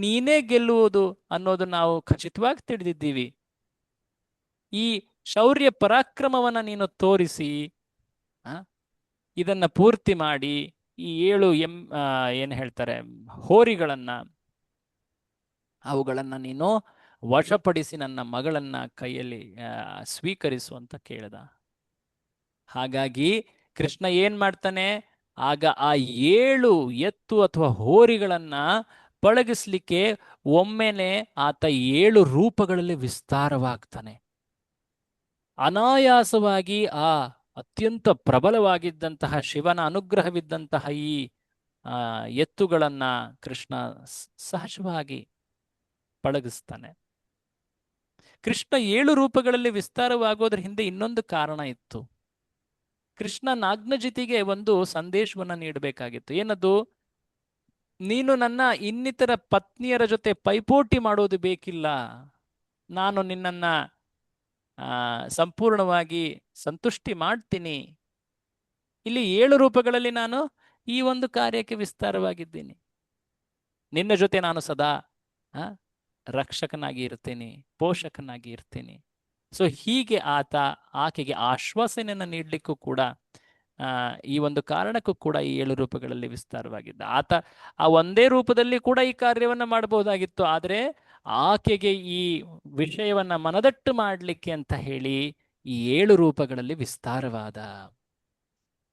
ನೀನೇ ಗೆಲ್ಲುವುದು ಅನ್ನೋದು ನಾವು ಖಚಿತವಾಗಿ ತಿಳಿದಿದ್ದೀವಿ. ಈ ಶೌರ್ಯ ಪರಾಕ್ರಮವನ್ನ ನೀನು ತೋರಿಸಿ ಇದನ್ನ ಪೂರ್ತಿ ಮಾಡಿ ಈ 7 ಏನು ಹೇಳ್ತಾರೆ ಹೋರಿಗಳನ್ನ, ಅವುಗಳನ್ನ ನೀನು ವಶಪಡಿಸಿ ನನ್ನ ಮಗಳನ್ನ ಕೈಯಲ್ಲಿ ಸ್ವೀಕರಿಸು ಅಂತ ಕೇಳ್ದ. ಹಾಗಾಗಿ ಕೃಷ್ಣ ಏನ್ ಮಾಡ್ತಾನೆ, ಆಗ ಆ 7 ಎತ್ತು ಅಥವಾ ಹೋರಿಗಳನ್ನ ಪಳಗಿಸ್ಲಿಕ್ಕೆ ಒಮ್ಮೆನೆ ಆತ 7 ರೂಪಗಳಲ್ಲಿ ವಿಸ್ತಾರವಾಗ್ತಾನೆ. ಅನಾಯಾಸವಾಗಿ ಆ ಅತ್ಯಂತ ಪ್ರಬಲವಾಗಿದ್ದಂತಹ ಶಿವನ ಅನುಗ್ರಹವಿದ್ದಂತಹ ಈ ಎತ್ತುಗಳನ್ನ ಕೃಷ್ಣ ಸಹಜವಾಗಿ ಪಳಗಿಸ್ತಾನೆ. ಕೃಷ್ಣ 7 ರೂಪಗಳಲ್ಲಿ ವಿಸ್ತಾರವಾಗೋದ್ರ ಹಿಂದೆ ಇನ್ನೊಂದು ಕಾರಣ ಇತ್ತು. ಕೃಷ್ಣ ನಾಗ್ನಜಿತಿಗೆ ಒಂದು ಸಂದೇಶವನ್ನ ನೀಡಬೇಕಾಗಿತ್ತು. ಏನದು? ನೀನು ನನ್ನ ಇನ್ನಿತರ ಪತ್ನಿಯರ ಜೊತೆ ಪೈಪೋಟಿ ಮಾಡೋದು ಬೇಕಿಲ್ಲ, ನಾನು ನಿನ್ನನ್ನ ಸಂಪೂರ್ಣವಾಗಿ ಸಂತುಷ್ಟಿ ಮಾಡ್ತೀನಿ. ಇಲ್ಲಿ 7 ರೂಪಗಳಲ್ಲಿ ನಾನು ಈ ಒಂದು ಕಾರ್ಯಕ್ಕೆ ವಿಸ್ತಾರವಾಗಿದ್ದೀನಿ. ನಿನ್ನ ಜೊತೆ ನಾನು ಸದಾ ರಕ್ಷಕನಾಗಿ ಇರ್ತೀನಿ, ಪೋಷಕನಾಗಿ ಇರ್ತೀನಿ. ಸೊ ಹೀಗೆ ಆತ ಆಕೆಗೆ ಆಶ್ವಾಸನೆಯನ್ನು ನೀಡಲಿಕ್ಕೂ ಕೂಡ ಈ ಒಂದು ಕಾರಣಕ್ಕೂ ಕೂಡ ಈ 7 ರೂಪಗಳಲ್ಲಿ ವಿಸ್ತಾರವಾಗಿದ್ದ. ಆತ ಆ ಒಂದೇ ರೂಪದಲ್ಲಿ ಕೂಡ ಈ ಕಾರ್ಯವನ್ನ ಮಾಡಬಹುದಾಗಿತ್ತು, ಆದರೆ ಆಕೆಗೆ ಈ ವಿಷಯವನ್ನ ಮನದಟ್ಟು ಮಾಡಲಿಕ್ಕೆ ಅಂತ ಹೇಳಿ ಈ 7 ರೂಪಗಳಲ್ಲಿ ವಿಸ್ತಾರವಾದ,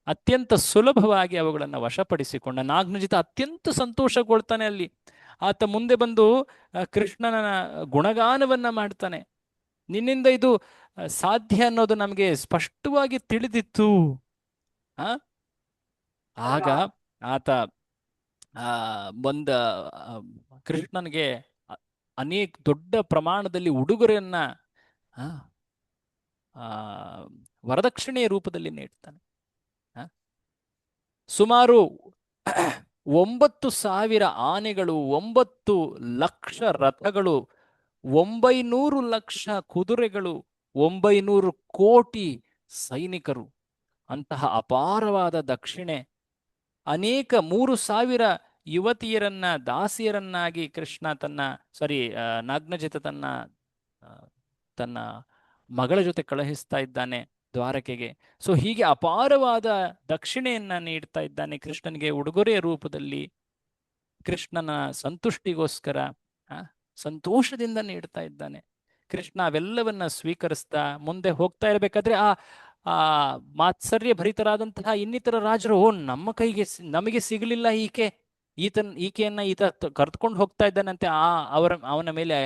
ಅತ್ಯಂತ ಸುಲಭವಾಗಿ ಅವುಗಳನ್ನು ವಶಪಡಿಸಿಕೊಂಡ. ನಾಗ್ನಜಿತ ಅತ್ಯಂತ ಸಂತೋಷಗೊಳ್ತಾನೆ. ಅಲ್ಲಿ ಆತ ಮುಂದೆ ಬಂದು ಕೃಷ್ಣನ ಗುಣಗಾನವನ್ನ ಮಾಡ್ತಾನೆ. ನಿನ್ನಿಂದ ಇದು ಸಾಧ್ಯ ಅನ್ನೋದು ನಮಗೆ ಸ್ಪಷ್ಟವಾಗಿ ತಿಳಿದಿತ್ತು. ಆಗ ಆತ ಕೃಷ್ಣನಿಗೆ ಅನೇಕ ದೊಡ್ಡ ಪ್ರಮಾಣದಲ್ಲಿ ಉಡುಗೊರೆಯನ್ನ ವರದಕ್ಷಿಣೆಯ ರೂಪದಲ್ಲಿ ನೀಡ್ತಾನೆ. ಸುಮಾರು 9,000 ಆನೆಗಳು, 9 ಲಕ್ಷ ರಥಗಳು, 900 ಲಕ್ಷ ಕುದುರೆಗಳು, 900 ಕೋಟಿ ಸೈನಿಕರು, ಅಂತಹ ಅಪಾರವಾದ ದಕ್ಷಿಣೆ, ಅನೇಕ 3,000 ಯುವತಿಯರನ್ನ ದಾಸಿಯರನ್ನಾಗಿ ಕೃಷ್ಣ ನಾಗ್ನಜಿತ ತನ್ನ ಮಗಳ ಜೊತೆ ಕಳುಹಿಸ್ತಾ ಇದ್ದಾನೆ ದ್ವಾರಕೆಗೆ. ಸೊ ಹೀಗೆ ಅಪಾರವಾದ ದಕ್ಷಿಣೆಯನ್ನ ನೀಡ್ತಾ ಇದ್ದಾನೆ ಕೃಷ್ಣನಿಗೆ ಉಡುಗೊರೆಯ ರೂಪದಲ್ಲಿ. ಕೃಷ್ಣನ ಸಂತುಷ್ಟಿಗೋಸ್ಕರ ಸಂತೋಷದಿಂದ ನೀಡ್ತಾ ಇದ್ದಾನೆ. ಕೃಷ್ಣ ಅವೆಲ್ಲವನ್ನ ಸ್ವೀಕರಿಸ್ತಾ ಮುಂದೆ ಹೋಗ್ತಾ ಇರಬೇಕಾದ್ರೆ ಆ ಮಾತ್ಸರ್ಯ ಭರಿತರಾದಂತಹ ಇನ್ನಿತರ ರಾಜರು, ನಮ್ಮ ಕೈಗೆ ನಮಗೆ ಸಿಗಲಿಲ್ಲ ಈಕೆಯನ್ನ ಈತ ಕರೆದುಕೊಂಡು ಹೋಗ್ತಾ ಇದ್ದಾನಂತೆ. ಅವನ ಮೇಲೆ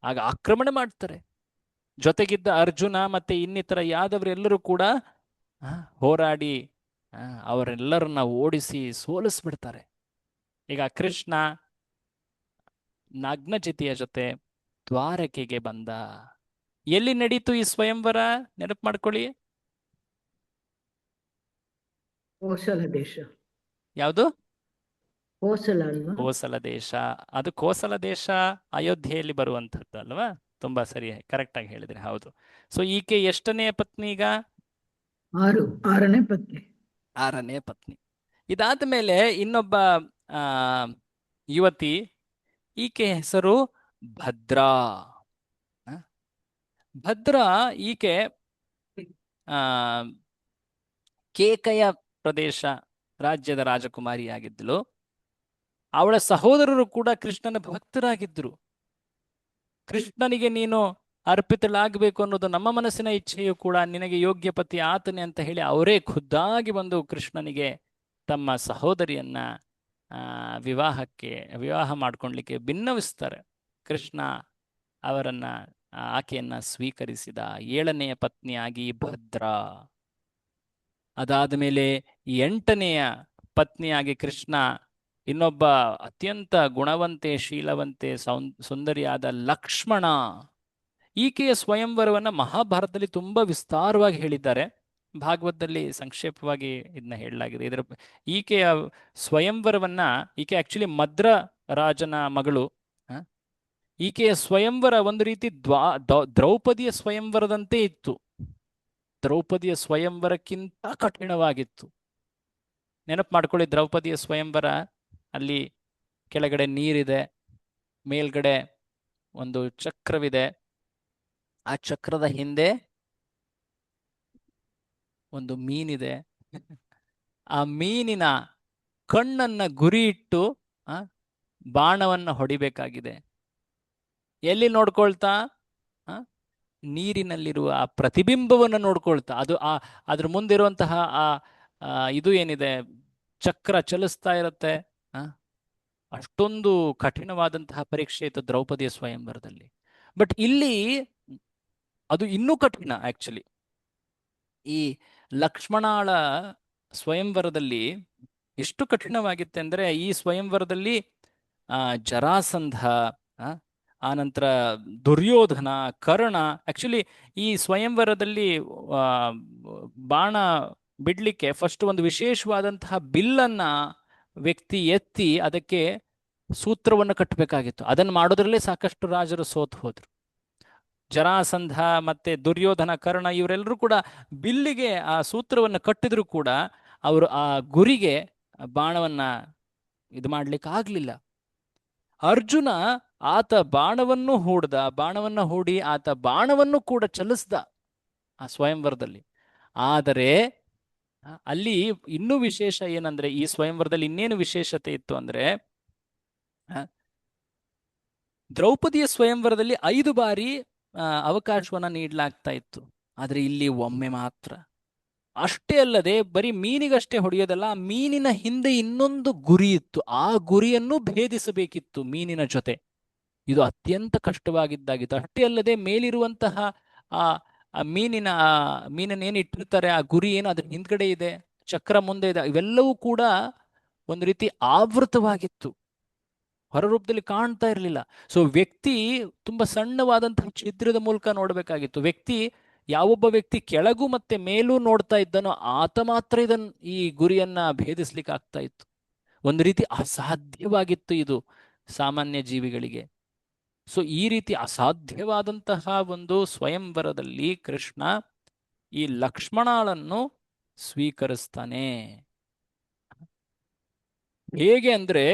ಆಗ ಆಕ್ರಮಣ ಮಾಡ್ತಾರೆ. ಜೊತೆಗಿದ್ದ ಅರ್ಜುನ ಮತ್ತೆ ಇನ್ನಿತರ ಯಾದವರೆಲ್ಲರೂ ಕೂಡ ಹೋರಾಡಿ ಅವರೆಲ್ಲರನ್ನ ಓಡಿಸಿ ಸೋಲಿಸ್ಬಿಡ್ತಾರೆ. ಈಗ ಕೃಷ್ಣ ನಗ್ನಜಿತಿಯ ಜೊತೆ ದ್ವಾರಕೆಗೆ ಬಂದ. ಎಲ್ಲಿ ನಡೀತು ಈ ಸ್ವಯಂವರ? ನೆನಪು ಮಾಡ್ಕೊಳ್ಳಿ. ಕೋಸಲ ದೇಶ. ಯಾವುದು? ಕೋಸಲ ಅಲ್ವಾ? ಕೋಸಲ ದೇಶ. ಅದು ಕೋಸಲ ದೇಶ ಅಯೋಧ್ಯೆಯಲ್ಲಿ ಬರುವಂಥದ್ದು ಅಲ್ವಾ? ತುಂಬಾ ಸರಿ, ಕರೆಕ್ಟ್ ಆಗಿ ಹೇಳಿದ್ರೆ. ಹೌದು. ಸೊ ಈಕೆ ಎಷ್ಟನೆಯ ಪತ್ನಿ ಈಗ? 6ನೇ ಪತ್ನಿ. 6ನೇ ಪತ್ನಿ. ಇದಾದ ಮೇಲೆ ಇನ್ನೊಬ್ಬ ಯುವತಿ, ಈಕೆ ಹೆಸರು ಭದ್ರಾ. ಭದ್ರಾ ಈಕೆ ಕೇಕಯ ಪ್ರದೇಶ ರಾಜ್ಯದ ರಾಜಕುಮಾರಿಯಾಗಿದ್ದಳು. ಅವಳ ಸಹೋದರರು ಕೂಡ ಕೃಷ್ಣನ ಭಕ್ತರಾಗಿದ್ದರು. ಕೃಷ್ಣನಿಗೆ ನೀನು ಅರ್ಪಿತಳಾಗಬೇಕು ಅನ್ನೋದು ನಮ್ಮ ಮನಸ್ಸಿನ ಇಚ್ಛೆಯೂ ಕೂಡ, ನಿನಗೆ ಯೋಗ್ಯ ಪತಿ ಆತನೇ ಅಂತ ಹೇಳಿ ಅವರೇ ಖುದ್ದಾಗಿ ಬಂದು ಕೃಷ್ಣನಿಗೆ ತಮ್ಮ ಸಹೋದರಿಯನ್ನ ವಿವಾಹ ಮಾಡ್ಕೊಳ್ಲಿಕ್ಕೆ ಭಿನ್ನವಿಸ್ತಾರೆ. ಕೃಷ್ಣ ಆಕೆಯನ್ನ ಸ್ವೀಕರಿಸಿದ 7ನೆಯ ಪತ್ನಿಯಾಗಿ ಭದ್ರಾ. ಅದಾದ ಮೇಲೆ 8ನೆಯ ಪತ್ನಿಯಾಗಿ ಕೃಷ್ಣ ಇನ್ನೊಬ್ಬ ಅತ್ಯಂತ ಗುಣವಂತೆ, ಶೀಲವಂತೆ, ಸುಂದರಿಯಾದ ಲಕ್ಷ್ಮಣ. ಈಕೆಯ ಸ್ವಯಂವರವನ್ನ ಮಹಾಭಾರತದಲ್ಲಿ ತುಂಬಾ ವಿಸ್ತಾರವಾಗಿ ಹೇಳಿದ್ದಾರೆ. ಭಾಗವತದಲ್ಲಿ ಸಂಕ್ಷೇಪವಾಗಿ ಇದನ್ನ ಹೇಳಲಾಗಿದೆ. ಈಕೆಯ ಸ್ವಯಂವರವನ್ನ, ಈಕೆ ಆಕ್ಚುಲಿ ಮದ್ರ ರಾಜನ ಮಗಳು. ಈಕೆಯ ಸ್ವಯಂವರ ಒಂದು ರೀತಿ ದ್ರೌಪದಿಯ ಸ್ವಯಂವರದಂತೆ ಇತ್ತು. ದ್ರೌಪದಿಯ ಸ್ವಯಂವರಕ್ಕಿಂತ ಕಠಿಣವಾಗಿತ್ತು. ನೆನಪು ಮಾಡ್ಕೊಳ್ಳಿ, ದ್ರೌಪದಿಯ ಸ್ವಯಂವರ ಅಲ್ಲಿ ಕೆಳಗಡೆ ನೀರಿದೆ, ಮೇಲ್ಗಡೆ ಒಂದು ಚಕ್ರವಿದೆ, ಆ ಚಕ್ರದ ಹಿಂದೆ ಒಂದು ಮೀನಿದೆ. ಆ ಮೀನಿನ ಕಣ್ಣನ್ನ ಗುರಿ ಇಟ್ಟು ಬಾಣವನ್ನ ಹೊಡಿಬೇಕಾಗಿದೆ. ಎಲ್ಲಿ ನೋಡ್ಕೊಳ್ತಾ? ನೀರಿನಲ್ಲಿರುವ ಆ ಪ್ರತಿಬಿಂಬವನ್ನು ನೋಡ್ಕೊಳ್ತಾ. ಅದ್ರ ಮುಂದಿರುವಂತಹ ಇದು ಏನಿದೆ, ಚಕ್ರ ಚಲಿಸ್ತಾ ಇರುತ್ತೆ. ಅಷ್ಟೊಂದು ಕಠಿಣವಾದಂತಹ ಪರೀಕ್ಷೆ ಇತ್ತು ದ್ರೌಪದಿಯ ಸ್ವಯಂವರದಲ್ಲಿ. ಬಟ್ ಇಲ್ಲಿ ಅದು ಇನ್ನೂ ಕಠಿಣ. ಆಕ್ಚುಲಿ ಈ ಲಕ್ಷ್ಮಣಾಳ ಸ್ವಯಂವರದಲ್ಲಿ ಎಷ್ಟು ಕಠಿಣವಾಗಿತ್ತೆಂದ್ರೆ, ಈ ಸ್ವಯಂವರದಲ್ಲಿ ಜರಾಸಂಧ, ಆನಂತರ ದುರ್ಯೋಧನ, ಕರ್ಣ. ಆಕ್ಚುಲಿ ಈ ಸ್ವಯಂವರದಲ್ಲಿ ಬಾಣ ಬಿಡ್ಲಿಕ್ಕೆ ಫಸ್ಟ್ ಒಂದು ವಿಶೇಷವಾದಂತಹ ಬಿಲ್ಲನ್ನ ವ್ಯಕ್ತಿ ಎತ್ತಿ ಅದಕ್ಕೆ ಸೂತ್ರವನ್ನು ಕಟ್ಟಬೇಕಾಗಿತ್ತು. ಅದನ್ನು ಮಾಡೋದ್ರಲ್ಲೇ ಸಾಕಷ್ಟು ರಾಜರು ಸೋತು ಹೋದ್ರು. ಜರಾಸಂಧ ಮತ್ತೆ ದುರ್ಯೋಧನ, ಕರ್ಣ ಇವರೆಲ್ಲರೂ ಕೂಡ ಬಿಲ್ಲಿಗೆ ಆ ಸೂತ್ರವನ್ನು ಕಟ್ಟಿದ್ರು ಕೂಡ ಅವರು ಆ ಗುರಿಗೆ ಬಾಣವನ್ನ ಇದು ಮಾಡ್ಲಿಕ್ಕೆ ಆಗ್ಲಿಲ್ಲ. ಅರ್ಜುನ ಆತ ಬಾಣವನ್ನು ಹೂಡಿ ಆತ ಬಾಣವನ್ನು ಕೂಡ ಚಲಿಸ್ದ ಆ ಸ್ವಯಂವರದಲ್ಲಿ. ಆದರೆ ಅಲ್ಲಿ ಇನ್ನೂ ವಿಶೇಷ ಏನಂದ್ರೆ, ಈ ಸ್ವಯಂವರದಲ್ಲಿ ಇನ್ನೇನು ವಿಶೇಷತೆ ಇತ್ತು ಅಂದ್ರೆ, ದ್ರೌಪದಿಯ ಸ್ವಯಂವರದಲ್ಲಿ 5 ಬಾರಿ ಅವಕಾಶವನ್ನ ನೀಡಲಾಗ್ತಾ ಇತ್ತು. ಆದ್ರೆ ಇಲ್ಲಿ ಒಮ್ಮೆ ಮಾತ್ರ. ಅಷ್ಟೇ ಅಲ್ಲದೆ ಬರೀ ಮೀನಿಗಷ್ಟೇ ಹೊಡೆಯೋದಲ್ಲ, ಆ ಮೀನಿನ ಹಿಂದೆ ಇನ್ನೊಂದು ಗುರಿ ಇತ್ತು. ಆ ಗುರಿಯನ್ನು ಭೇದಿಸಬೇಕಿತ್ತು ಮೀನಿನ ಜೊತೆ. ಇದು ಅತ್ಯಂತ ಕಷ್ಟವಾಗಿದ್ದಾಗಿತ್ತು. ಅಷ್ಟೇ ಅಲ್ಲದೆ ಮೇಲಿರುವಂತಹ ಆ ಮೀನನ್ನೇನು ಇಟ್ಟಿರ್ತಾರೆ, ಆ ಗುರಿ ಏನು ಅದ್ರ ಹಿಂದ್ಗಡೆ ಇದೆ, ಚಕ್ರ ಮುಂದೆ ಇದೆ, ಇವೆಲ್ಲವೂ ಕೂಡ ಒಂದು ರೀತಿ ಆವೃತವಾಗಿತ್ತು, ಹೊರರೂಪದಲ್ಲಿ ಕಾಣ್ತಾ ಇರಲಿಲ್ಲ. ಸೊ ವ್ಯಕ್ತಿ ತುಂಬಾ ಸಣ್ಣವಾದಂತಹ ಛಿದ್ರದ ಮೂಲಕ ನೋಡ್ಬೇಕಾಗಿತ್ತು. ಯಾವೊಬ್ಬ ವ್ಯಕ್ತಿ ಕೆಳಗೂ ಮತ್ತೆ ಮೇಲೂ ನೋಡ್ತಾ ಇದ್ದನೋ ಆತ ಮಾತ್ರ ಈ ಗುರಿಯನ್ನ ಭೇದಿಸ್ಲಿಕ್ಕೆ ಆಗ್ತಾ ಇತ್ತು. ಒಂದು ರೀತಿ ಅಸಾಧ್ಯವಾಗಿತ್ತು ಇದು ಸಾಮಾನ್ಯ ಜೀವಿಗಳಿಗೆ. ಸೊ ಈ ರೀತಿ ಅಸಾಧ್ಯವಾದಂತಹ ಒಂದು ಸ್ವಯಂವರದಲ್ಲಿ ಕೃಷ್ಣ ಈ ಲಕ್ಷ್ಮಣಳನ್ನು ಸ್ವೀಕರಿಸ್ತಾನೆ. ಹೇಗೆ ಅಂದ್ರೆ,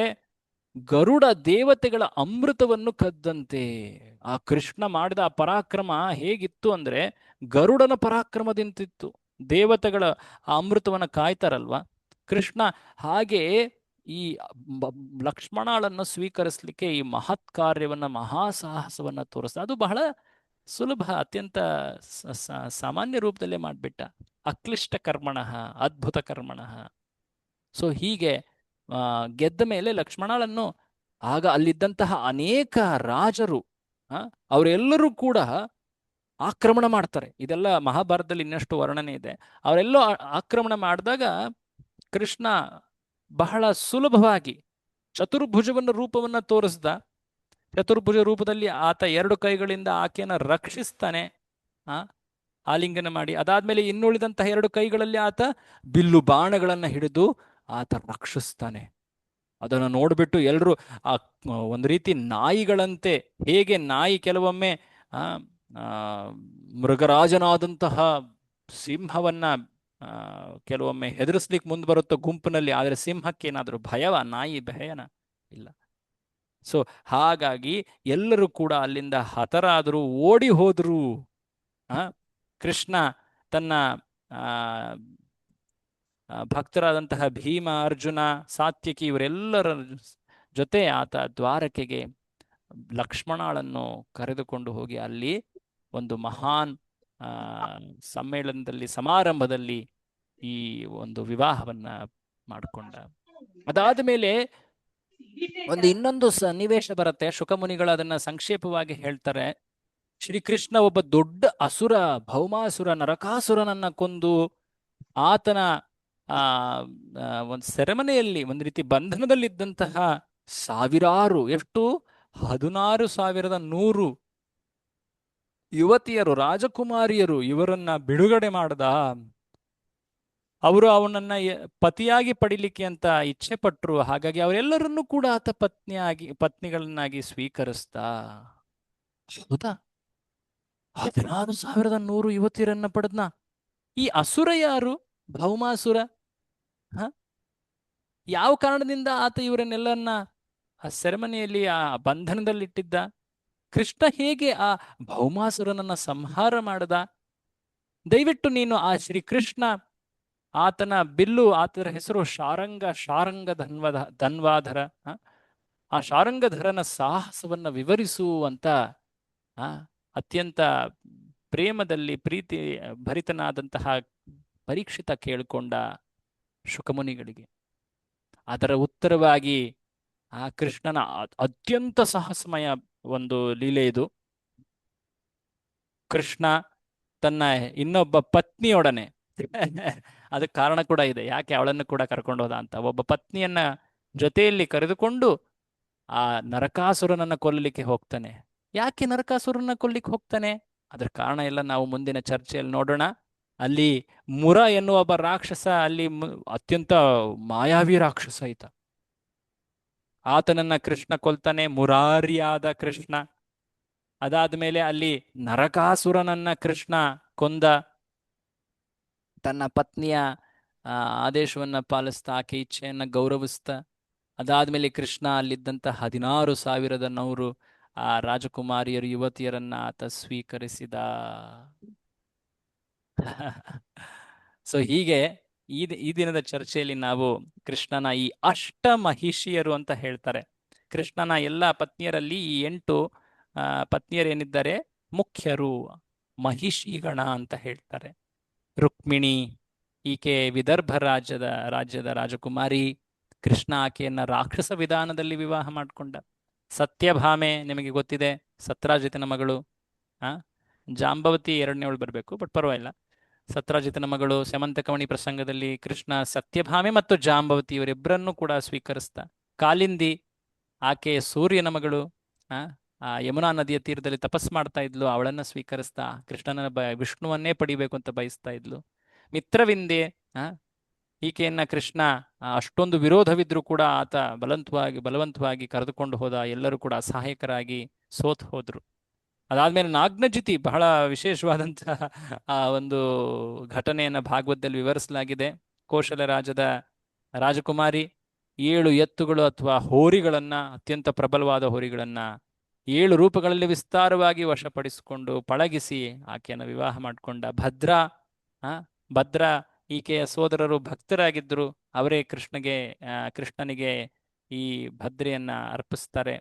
ಗರುಡ ದೇವತೆಗಳ ಅಮೃತವನ್ನು ಕದ್ದಂತೆ. ಆ ಕೃಷ್ಣ ಮಾಡಿದ ಆ ಪರಾಕ್ರಮ ಹೇಗಿತ್ತು ಅಂದ್ರೆ ಗರುಡನ ಪರಾಕ್ರಮದಿಂತಿತ್ತು. ದೇವತೆಗಳ ಆ ಅಮೃತವನ್ನ ಕಾಯ್ತಾರಲ್ವಾ ಕೃಷ್ಣ, ಹಾಗೆ ಈ ಲಕ್ಷ್ಮಣಳನ್ನು ಸ್ವೀಕರಿಸಲಿಕ್ಕೆ ಈ ಮಹತ್ ಕಾರ್ಯವನ್ನ, ಮಹಾಸಾಹಸವನ್ನ ತೋರಿಸ್ದ. ಅದು ಬಹಳ ಸುಲಭ, ಅತ್ಯಂತ ಸಾಮಾನ್ಯ ರೂಪದಲ್ಲೇ ಮಾಡಿಬಿಟ್ಟ. ಅಕ್ಲಿಷ್ಟ ಕರ್ಮಣಃ ಅದ್ಭುತ ಕರ್ಮಣಃ. ಸೊ ಹೀಗೆ ಗೆದ್ದ ಮೇಲೆ ಲಕ್ಷ್ಮಣಳನ್ನು ಆಗ ಅಲ್ಲಿದ್ದಂತಹ ಅನೇಕ ರಾಜರು ಅವರೆಲ್ಲರೂ ಕೂಡ ಆಕ್ರಮಣ ಮಾಡ್ತಾರೆ. ಇದೆಲ್ಲ ಮಹಾಭಾರತದಲ್ಲಿ ಇನ್ನಷ್ಟು ವರ್ಣನೆ ಇದೆ. ಅವರೆಲ್ಲೋ ಆಕ್ರಮಣ ಮಾಡಿದಾಗ ಕೃಷ್ಣ ಬಹಳ ಸುಲಭವಾಗಿ ಚತುರ್ಭುಜವನ್ನ ರೂಪವನ್ನ ತೋರಿಸ್ದ. ಚತುರ್ಭುಜ ರೂಪದಲ್ಲಿ ಆತ 2 ಕೈಗಳಿಂದ ಆಕೆಯನ್ನ ರಕ್ಷಿಸ್ತಾನೆ, ಆಲಿಂಗನ ಮಾಡಿ. ಅದಾದ್ಮೇಲೆ ಇನ್ನುಳಿದಂತಹ 2 ಕೈಗಳಲ್ಲಿ ಆತ ಬಿಲ್ಲು ಬಾಣಗಳನ್ನ ಹಿಡಿದು ಆತ ರಕ್ಷಿಸ್ತಾನೆ. ಅದನ್ನು ನೋಡ್ಬಿಟ್ಟು ಎಲ್ಲರೂ ಒಂದು ರೀತಿ ನಾಯಿಗಳಂತೆ, ಹೇಗೆ ನಾಯಿ ಕೆಲವೊಮ್ಮೆ ಮೃಗರಾಜನಾದಂತಹ ಸಿಂಹವನ್ನ ಕೆಲವೊಮ್ಮೆ ಹೆದರಿಸ್ಲಿಕ್ಕೆ ಮುಂದೆ ಬರುತ್ತೋ ಗುಂಪಿನಲ್ಲಿ, ಆದ್ರೆ ಸಿಂಹಕ್ಕೆ ಏನಾದರೂ ಭಯವ? ನಾಯಿ ಭಯನ? ಇಲ್ಲ. ಸೊ ಹಾಗಾಗಿ ಎಲ್ಲರೂ ಕೂಡ ಅಲ್ಲಿಂದ ಹತರಾದರು, ಓಡಿ ಹೋದ್ರು. ಕೃಷ್ಣ ತನ್ನ ಭಕ್ತರಾದಂತಹ ಭೀಮ, ಅರ್ಜುನ, ಸಾತ್ಯಕಿ ಇವರೆಲ್ಲರ ಜೊತೆ ಆತ ದ್ವಾರಕೆಗೆ ಲಕ್ಷ್ಮಣಳನ್ನು ಕರೆದುಕೊಂಡು ಹೋಗಿ ಅಲ್ಲಿ ಒಂದು ಮಹಾನ್ ಸಮ್ಮೇಳನದಲ್ಲಿ, ಸಮಾರಂಭದಲ್ಲಿ ಈ ಒಂದು ವಿವಾಹವನ್ನ ಮಾಡಿಕೊಂಡ. ಅದಾದ ಮೇಲೆ ಇನ್ನೊಂದು ಸನ್ನಿವೇಶ ಬರುತ್ತೆ. ಶುಕಮುನಿಗಳು ಅದನ್ನ ಸಂಕ್ಷೇಪವಾಗಿ ಹೇಳ್ತಾರೆ. ಶ್ರೀಕೃಷ್ಣ ಒಬ್ಬ ದೊಡ್ಡ ಅಸುರ, ಭೌಮಾಸುರ, ನರಕಾಸುರನನ್ನ ಕೊಂದು ಆತನ ಒಂದು ಸೆರೆಮನೆಯಲ್ಲಿ, ಒಂದು ರೀತಿ ಬಂಧನದಲ್ಲಿದ್ದಂತಹ ಸಾವಿರಾರು, ಎಷ್ಟು 16,100 ಯುವತಿಯರು, ರಾಜಕುಮಾರಿಯರು, ಇವರನ್ನ ಬಿಡುಗಡೆ ಮಾಡ್ದ. ಅವರು ಅವನನ್ನ ಪತಿಯಾಗಿ ಪಡಿಲಿಕ್ಕೆ ಅಂತ ಇಚ್ಛೆ ಪಟ್ರು. ಹಾಗಾಗಿ ಅವರೆಲ್ಲರನ್ನೂ ಕೂಡ ಆತ ಪತ್ನಿಗಳನ್ನಾಗಿ ಸ್ವೀಕರಿಸ್ದ. ಹೌದಾ? 16,100 ಯುವತಿಯರನ್ನ ಪಡೆದ್ನ. ಈ ಅಸುರ ಯಾರು? ಭೌಮಾಸುರ. ಯಾವ ಕಾರಣದಿಂದ ಆತ ಇವರನ್ನೆಲ್ಲರನ್ನ ಆ ಸೆರೆಮನೆಯಲ್ಲಿ, ಆ ಬಂಧನದಲ್ಲಿಟ್ಟಿದ್ದ? ಕೃಷ್ಣ ಹೇಗೆ ಆ ಭೌಮಾಸುರನನ್ನ ಸಂಹಾರ ಮಾಡದ? ದಯವಿಟ್ಟು ನೀನು ಆ ಶ್ರೀಕೃಷ್ಣ, ಆತನ ಬಿಲ್ಲು, ಆತನ ಹೆಸರು ಶಾರಂಗ ಧನ್ವಾಧರ, ಆ ಶಾರಂಗಧರನ ಸಾಹಸವನ್ನ ವಿವರಿಸು ಅಂತ ಅತ್ಯಂತ ಪ್ರೇಮದಲ್ಲಿ ಪ್ರೀತಿ ಭರಿತನಾದಂತಹ ಪರೀಕ್ಷಿತ ಕೇಳಿಕೊಂಡ ಶುಕಮುನಿಗಳಿಗೆ. ಅದರ ಉತ್ತರವಾಗಿ ಆ ಕೃಷ್ಣನ ಅತ್ಯಂತ ಸಾಹಸಮಯ ಒಂದು ಲೀಲೆ ಇದು. ಕೃಷ್ಣ ತನ್ನ ಇನ್ನೊಬ್ಬ ಪತ್ನಿಯೊಡನೆ ಅದಕ್ಕೆ ಕಾರಣ ಕೂಡ ಇದೆ, ಯಾಕೆ ಅವಳನ್ನು ಕೂಡ ಕರ್ಕೊಂಡು ಹೋದ ಅಂತ. ಒಬ್ಬ ಪತ್ನಿಯನ್ನ ಜೊತೆಯಲ್ಲಿ ಕರೆದುಕೊಂಡು ಆ ನರಕಾಸುರನನ್ನ ಕೊಲ್ಲಲಿಕ್ಕೆ ಹೋಗ್ತಾನೆ. ಯಾಕೆ ನರಕಾಸುರನ ಕೊಲ್ಲಿಕ್ಕೆ ಹೋಗ್ತಾನೆ? ಅದ್ರ ಕಾರಣ ಎಲ್ಲ ನಾವು ಮುಂದಿನ ಚರ್ಚೆಯಲ್ಲಿ ನೋಡೋಣ. ಅಲ್ಲಿ ಮುರ ಎನ್ನುವ ಒಬ್ಬ ರಾಕ್ಷಸ, ಅಲ್ಲಿ ಅತ್ಯಂತ ಮಾಯಾವಿ ರಾಕ್ಷಸ ಈತ. ಆತನನ್ನ ಕೃಷ್ಣ ಕೊಲ್ತಾನೆ, ಮುರಾರಿಯಾದ ಕೃಷ್ಣ. ಅದಾದ್ಮೇಲೆ ಅಲ್ಲಿ ನರಕಾಸುರನನ್ನ ಕೃಷ್ಣ ಕೊಂದ. ತನ್ನ ಪತ್ನಿಯ ಆದೇಶವನ್ನ ಪಾಲಿಸ್ತಾ, ಆಕೆ ಇಚ್ಛೆಯನ್ನ ಗೌರವಿಸ್ತಾ. ಅದಾದ್ಮೇಲೆ ಕೃಷ್ಣ ಅಲ್ಲಿದ್ದಂತ 16,100 ಆ ರಾಜಕುಮಾರಿಯರು, ಯುವತಿಯರನ್ನ ಆತ ಸ್ವೀಕರಿಸಿದ. ಸೊ ಹೀಗೆ ಈ ದಿನದ ಚರ್ಚೆಯಲ್ಲಿ ನಾವು ಕೃಷ್ಣನ ಈ ಮಹಿಷಿಯರು ಅಂತ ಹೇಳ್ತಾರೆ. ಕೃಷ್ಣನ ಎಲ್ಲ ಪತ್ನಿಯರಲ್ಲಿ ಈ 8 ಪತ್ನಿಯರೇನಿದ್ದಾರೆ ಮುಖ್ಯರು, ಮಹಿಷಿಗಣ ಅಂತ ಹೇಳ್ತಾರೆ. ರುಕ್ಮಿಣಿ, ಈಕೆ ವಿದರ್ಭ ರಾಜ್ಯದ ರಾಜಕುಮಾರಿ. ಕೃಷ್ಣ ಆಕೆಯನ್ನ ರಾಕ್ಷಸ ವಿಧಾನದಲ್ಲಿ ವಿವಾಹ ಮಾಡಿಕೊಂಡ. ಸತ್ಯಭಾಮೆ ನಿಮಗೆ ಗೊತ್ತಿದೆ, ಸತ್ರಾಜಿತನ ಮಗಳು. ಜಾಂಬವತಿ 2ನೇವಳು ಬರಬೇಕು, ಬಟ್ ಪರವಾಗಿಲ್ಲ. ಸತ್ರಾಜಿತನ ಮಗಳು. ಸ್ಯಮಂತಕಮಣಿ ಪ್ರಸಂಗದಲ್ಲಿ ಕೃಷ್ಣ ಸತ್ಯಭಾಮೆ ಮತ್ತು ಜಾಂಬವತಿ ಇವರಿಬ್ಬರನ್ನು ಕೂಡ ಸ್ವೀಕರಿಸ್ತಾ. ಕಾಲಿಂದಿ, ಆಕೆ ಸೂರ್ಯನ ಮಗಳು, ಆ ಯಮುನಾ ನದಿಯ ತೀರದಲ್ಲಿ ತಪಸ್ ಮಾಡ್ತಾ ಇದ್ಲು, ಅವಳನ್ನ ಸ್ವೀಕರಿಸ್ತಾ ಕೃಷ್ಣನ ವಿಷ್ಣುವನ್ನೇ ಪಡಿಬೇಕು ಅಂತ ಬಯಸ್ತಾ ಇದ್ಲು. ಮಿತ್ರವಿಂದೆ, ಈಕೆಯನ್ನ ಕೃಷ್ಣ ಅಷ್ಟೊಂದು ವಿರೋಧವಿದ್ರೂ ಕೂಡ ಆತ ಬಲವಂತವಾಗಿ ಕರೆದುಕೊಂಡು ಹೋದ. ಎಲ್ಲರೂ ಕೂಡ ಅಸಹಾಯಕರಾಗಿ ಸೋತ್ ಹೋದ್ರು. ಅದಾದ್ಮೇಲೆ ನಾಗ್ನಜಿತಿ, ಬಹಳ ವಿಶೇಷವಾದಂತಹ ಆ ಒಂದು ಘಟನೆಯನ್ನ ಭಾಗವತದಲ್ಲಿ ವಿವರಿಸಲಾಗಿದೆ. ಕೋಶಲ ರಾಜದ ರಾಜಕುಮಾರಿ, 7 ಎತ್ತುಗಳು ಅಥವಾ ಹೋರಿಗಳನ್ನ, ಅತ್ಯಂತ ಪ್ರಬಲವಾದ ಹೋರಿಗಳನ್ನ 7 ರೂಪಗಳಲ್ಲಿ ವಿಸ್ತಾರವಾಗಿ ವಶಪಡಿಸಿಕೊಂಡು ಪಳಗಿಸಿ ಆಕೆಯನ್ನು ವಿವಾಹ ಮಾಡಿಕೊಂಡ ಭದ್ರ. ಭದ್ರ ಈಕೆಯ ಸೋದರರು ಭಕ್ತರಾಗಿದ್ದರು. ಅವರೇ ಕೃಷ್ಣನಿಗೆ ಈ ಭದ್ರೆಯನ್ನ ಅರ್ಪಿಸ್ತಾರೆ.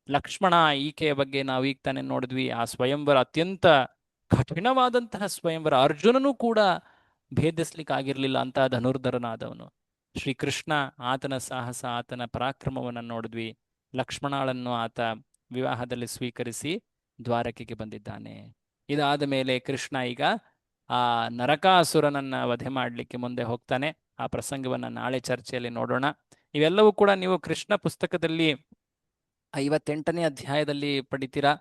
ಲಕ್ಷ್ಮಣ, ಈಕೆಯ ಬಗ್ಗೆ ನಾವು ಈಗ ತಾನೇ ನೋಡಿದ್ವಿ. ಆ ಸ್ವಯಂವರ ಅತ್ಯಂತ ಕಠಿಣವಾದಂತಹ ಸ್ವಯಂವರ. ಅರ್ಜುನನೂ ಕೂಡ ಭೇದಿಸ್ಲಿಕ್ಕಾಗಿರ್ಲಿಲ್ಲ ಅಂತ ಧನುರ್ಧರನಾದವನು. ಶ್ರೀಕೃಷ್ಣ, ಆತನ ಸಾಹಸ, ಆತನ ಪರಾಕ್ರಮವನ್ನು ನೋಡಿದ್ವಿ. ಲಕ್ಷ್ಮಣಳನ್ನು ಆತ ವಿವಾಹದಲ್ಲಿ ಸ್ವೀಕರಿಸಿ ದ್ವಾರಕೆಗೆ ಬಂದಿದ್ದಾನೆ. ಇದಾದ ಮೇಲೆ ಕೃಷ್ಣ ಈಗ ಆ ನರಕಾಸುರನನ್ನ ವಧೆ ಮಾಡಲಿಕ್ಕೆ ಮುಂದೆ ಹೋಗ್ತಾನೆ. ಆ ಪ್ರಸಂಗವನ್ನ ನಾಳೆ ಚರ್ಚೆಯಲ್ಲಿ ನೋಡೋಣ. ಇವೆಲ್ಲವೂ ಕೂಡ ನೀವು ಕೃಷ್ಣ ಪುಸ್ತಕದಲ್ಲಿ 58ನೇ ಅಧ್ಯಾಯದಲ್ಲಿ ಪಡಿತೀರಾ.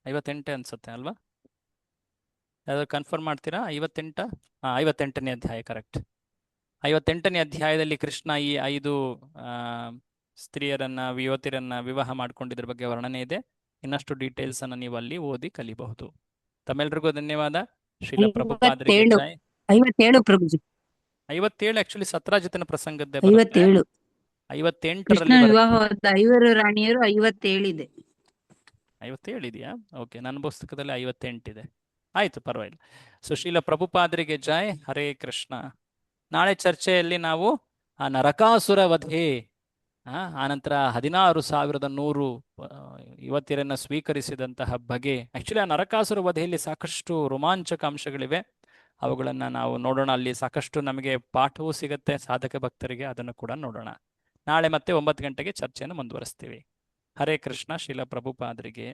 58 ಅನ್ಸುತ್ತೆ ಅಲ್ವಾ? ಯಾವ್ದು ಕನ್ಫರ್ಮ್ ಮಾಡ್ತೀರಾ? 58? 58ನೇ ಅಧ್ಯಾಯ, ಕರೆಕ್ಟ್. 58ನೇ ಅಧ್ಯಾಯದಲ್ಲಿ ಕೃಷ್ಣ ಈ 5 ಸ್ತ್ರೀಯರನ್ನ, ಯುವತಿಯರನ್ನ ವಿವಾಹ ಮಾಡ್ಕೊಂಡಿದ್ರ ಬಗ್ಗೆ ವರ್ಣನೆ ಇದೆ. ಇನ್ನಷ್ಟು ಡೀಟೇಲ್ಸ್ ಅನ್ನ ನೀವು ಅಲ್ಲಿ ಓದಿ ಕಲಿಬಹುದು. ತಮ್ಮೆಲ್ರಿಗೂ ಧನ್ಯವಾದ. ಶ್ರೀಲ ಪ್ರಭುಪಾದರಿಗೆ ಜೈ. 57 ಪ್ರಭುಜಿ. 57 ಆಕ್ಚುಲಿ ಸತ್ರಾಜಿತನ ಪ್ರಸಂಗದ್ದೇ ಬರುತ್ತೆ. 57 58ರಲ್ಲಿ ಕೃಷ್ಣ ವಿವಾಹವಾದ 5 ರಾಣಿಯರು 57 ಇದೆ. 57 ಇದೆಯಾ? ಓಕೆ, ನನ್ನ ಪುಸ್ತಕದಲ್ಲಿ 58 ಇದೆ. ಆಯ್ತು, ಪರವಾಗಿಲ್ಲ. ಸೊ ಶ್ರೀಲ ಪ್ರಭುಪಾದರಿಗೆ ಜೈ. ಹರೇ ಕೃಷ್ಣ. ನಾಳೆ ಚರ್ಚೆಯಲ್ಲಿ ನಾವು ಆ ನರಕಾಸುರ ವಧೆ, ಆನಂತರ 16,100 ಯುವತಿಯರನ್ನ ಸ್ವೀಕರಿಸಿದಂತಹ ಬಗೆ. ಆಕ್ಚುಲಿ ಆ ನರಕಾಸುರ ವಧೆಯಲ್ಲಿ ಸಾಕಷ್ಟು ರೋಮಾಂಚಕ ಅಂಶಗಳಿವೆ. ಅವುಗಳನ್ನ ನಾವು ನೋಡೋಣ. ಅಲ್ಲಿ ಸಾಕಷ್ಟು ನಮಗೆ ಪಾಠವೂ ಸಿಗುತ್ತೆ ಸಾಧಕ ಭಕ್ತರಿಗೆ. ಅದನ್ನು ಕೂಡ ನೋಡೋಣ. ನಾಳೆ ಮತ್ತೆ 9 ಗಂಟೆಗೆ ಚರ್ಚೆಯನ್ನು ಮುಂದುವರಿಸ್ತೀವಿ. ಹರೇ ಕೃಷ್ಣ. ಶ್ರೀಲ ಪ್ರಭುಪಾದರಿಗೆ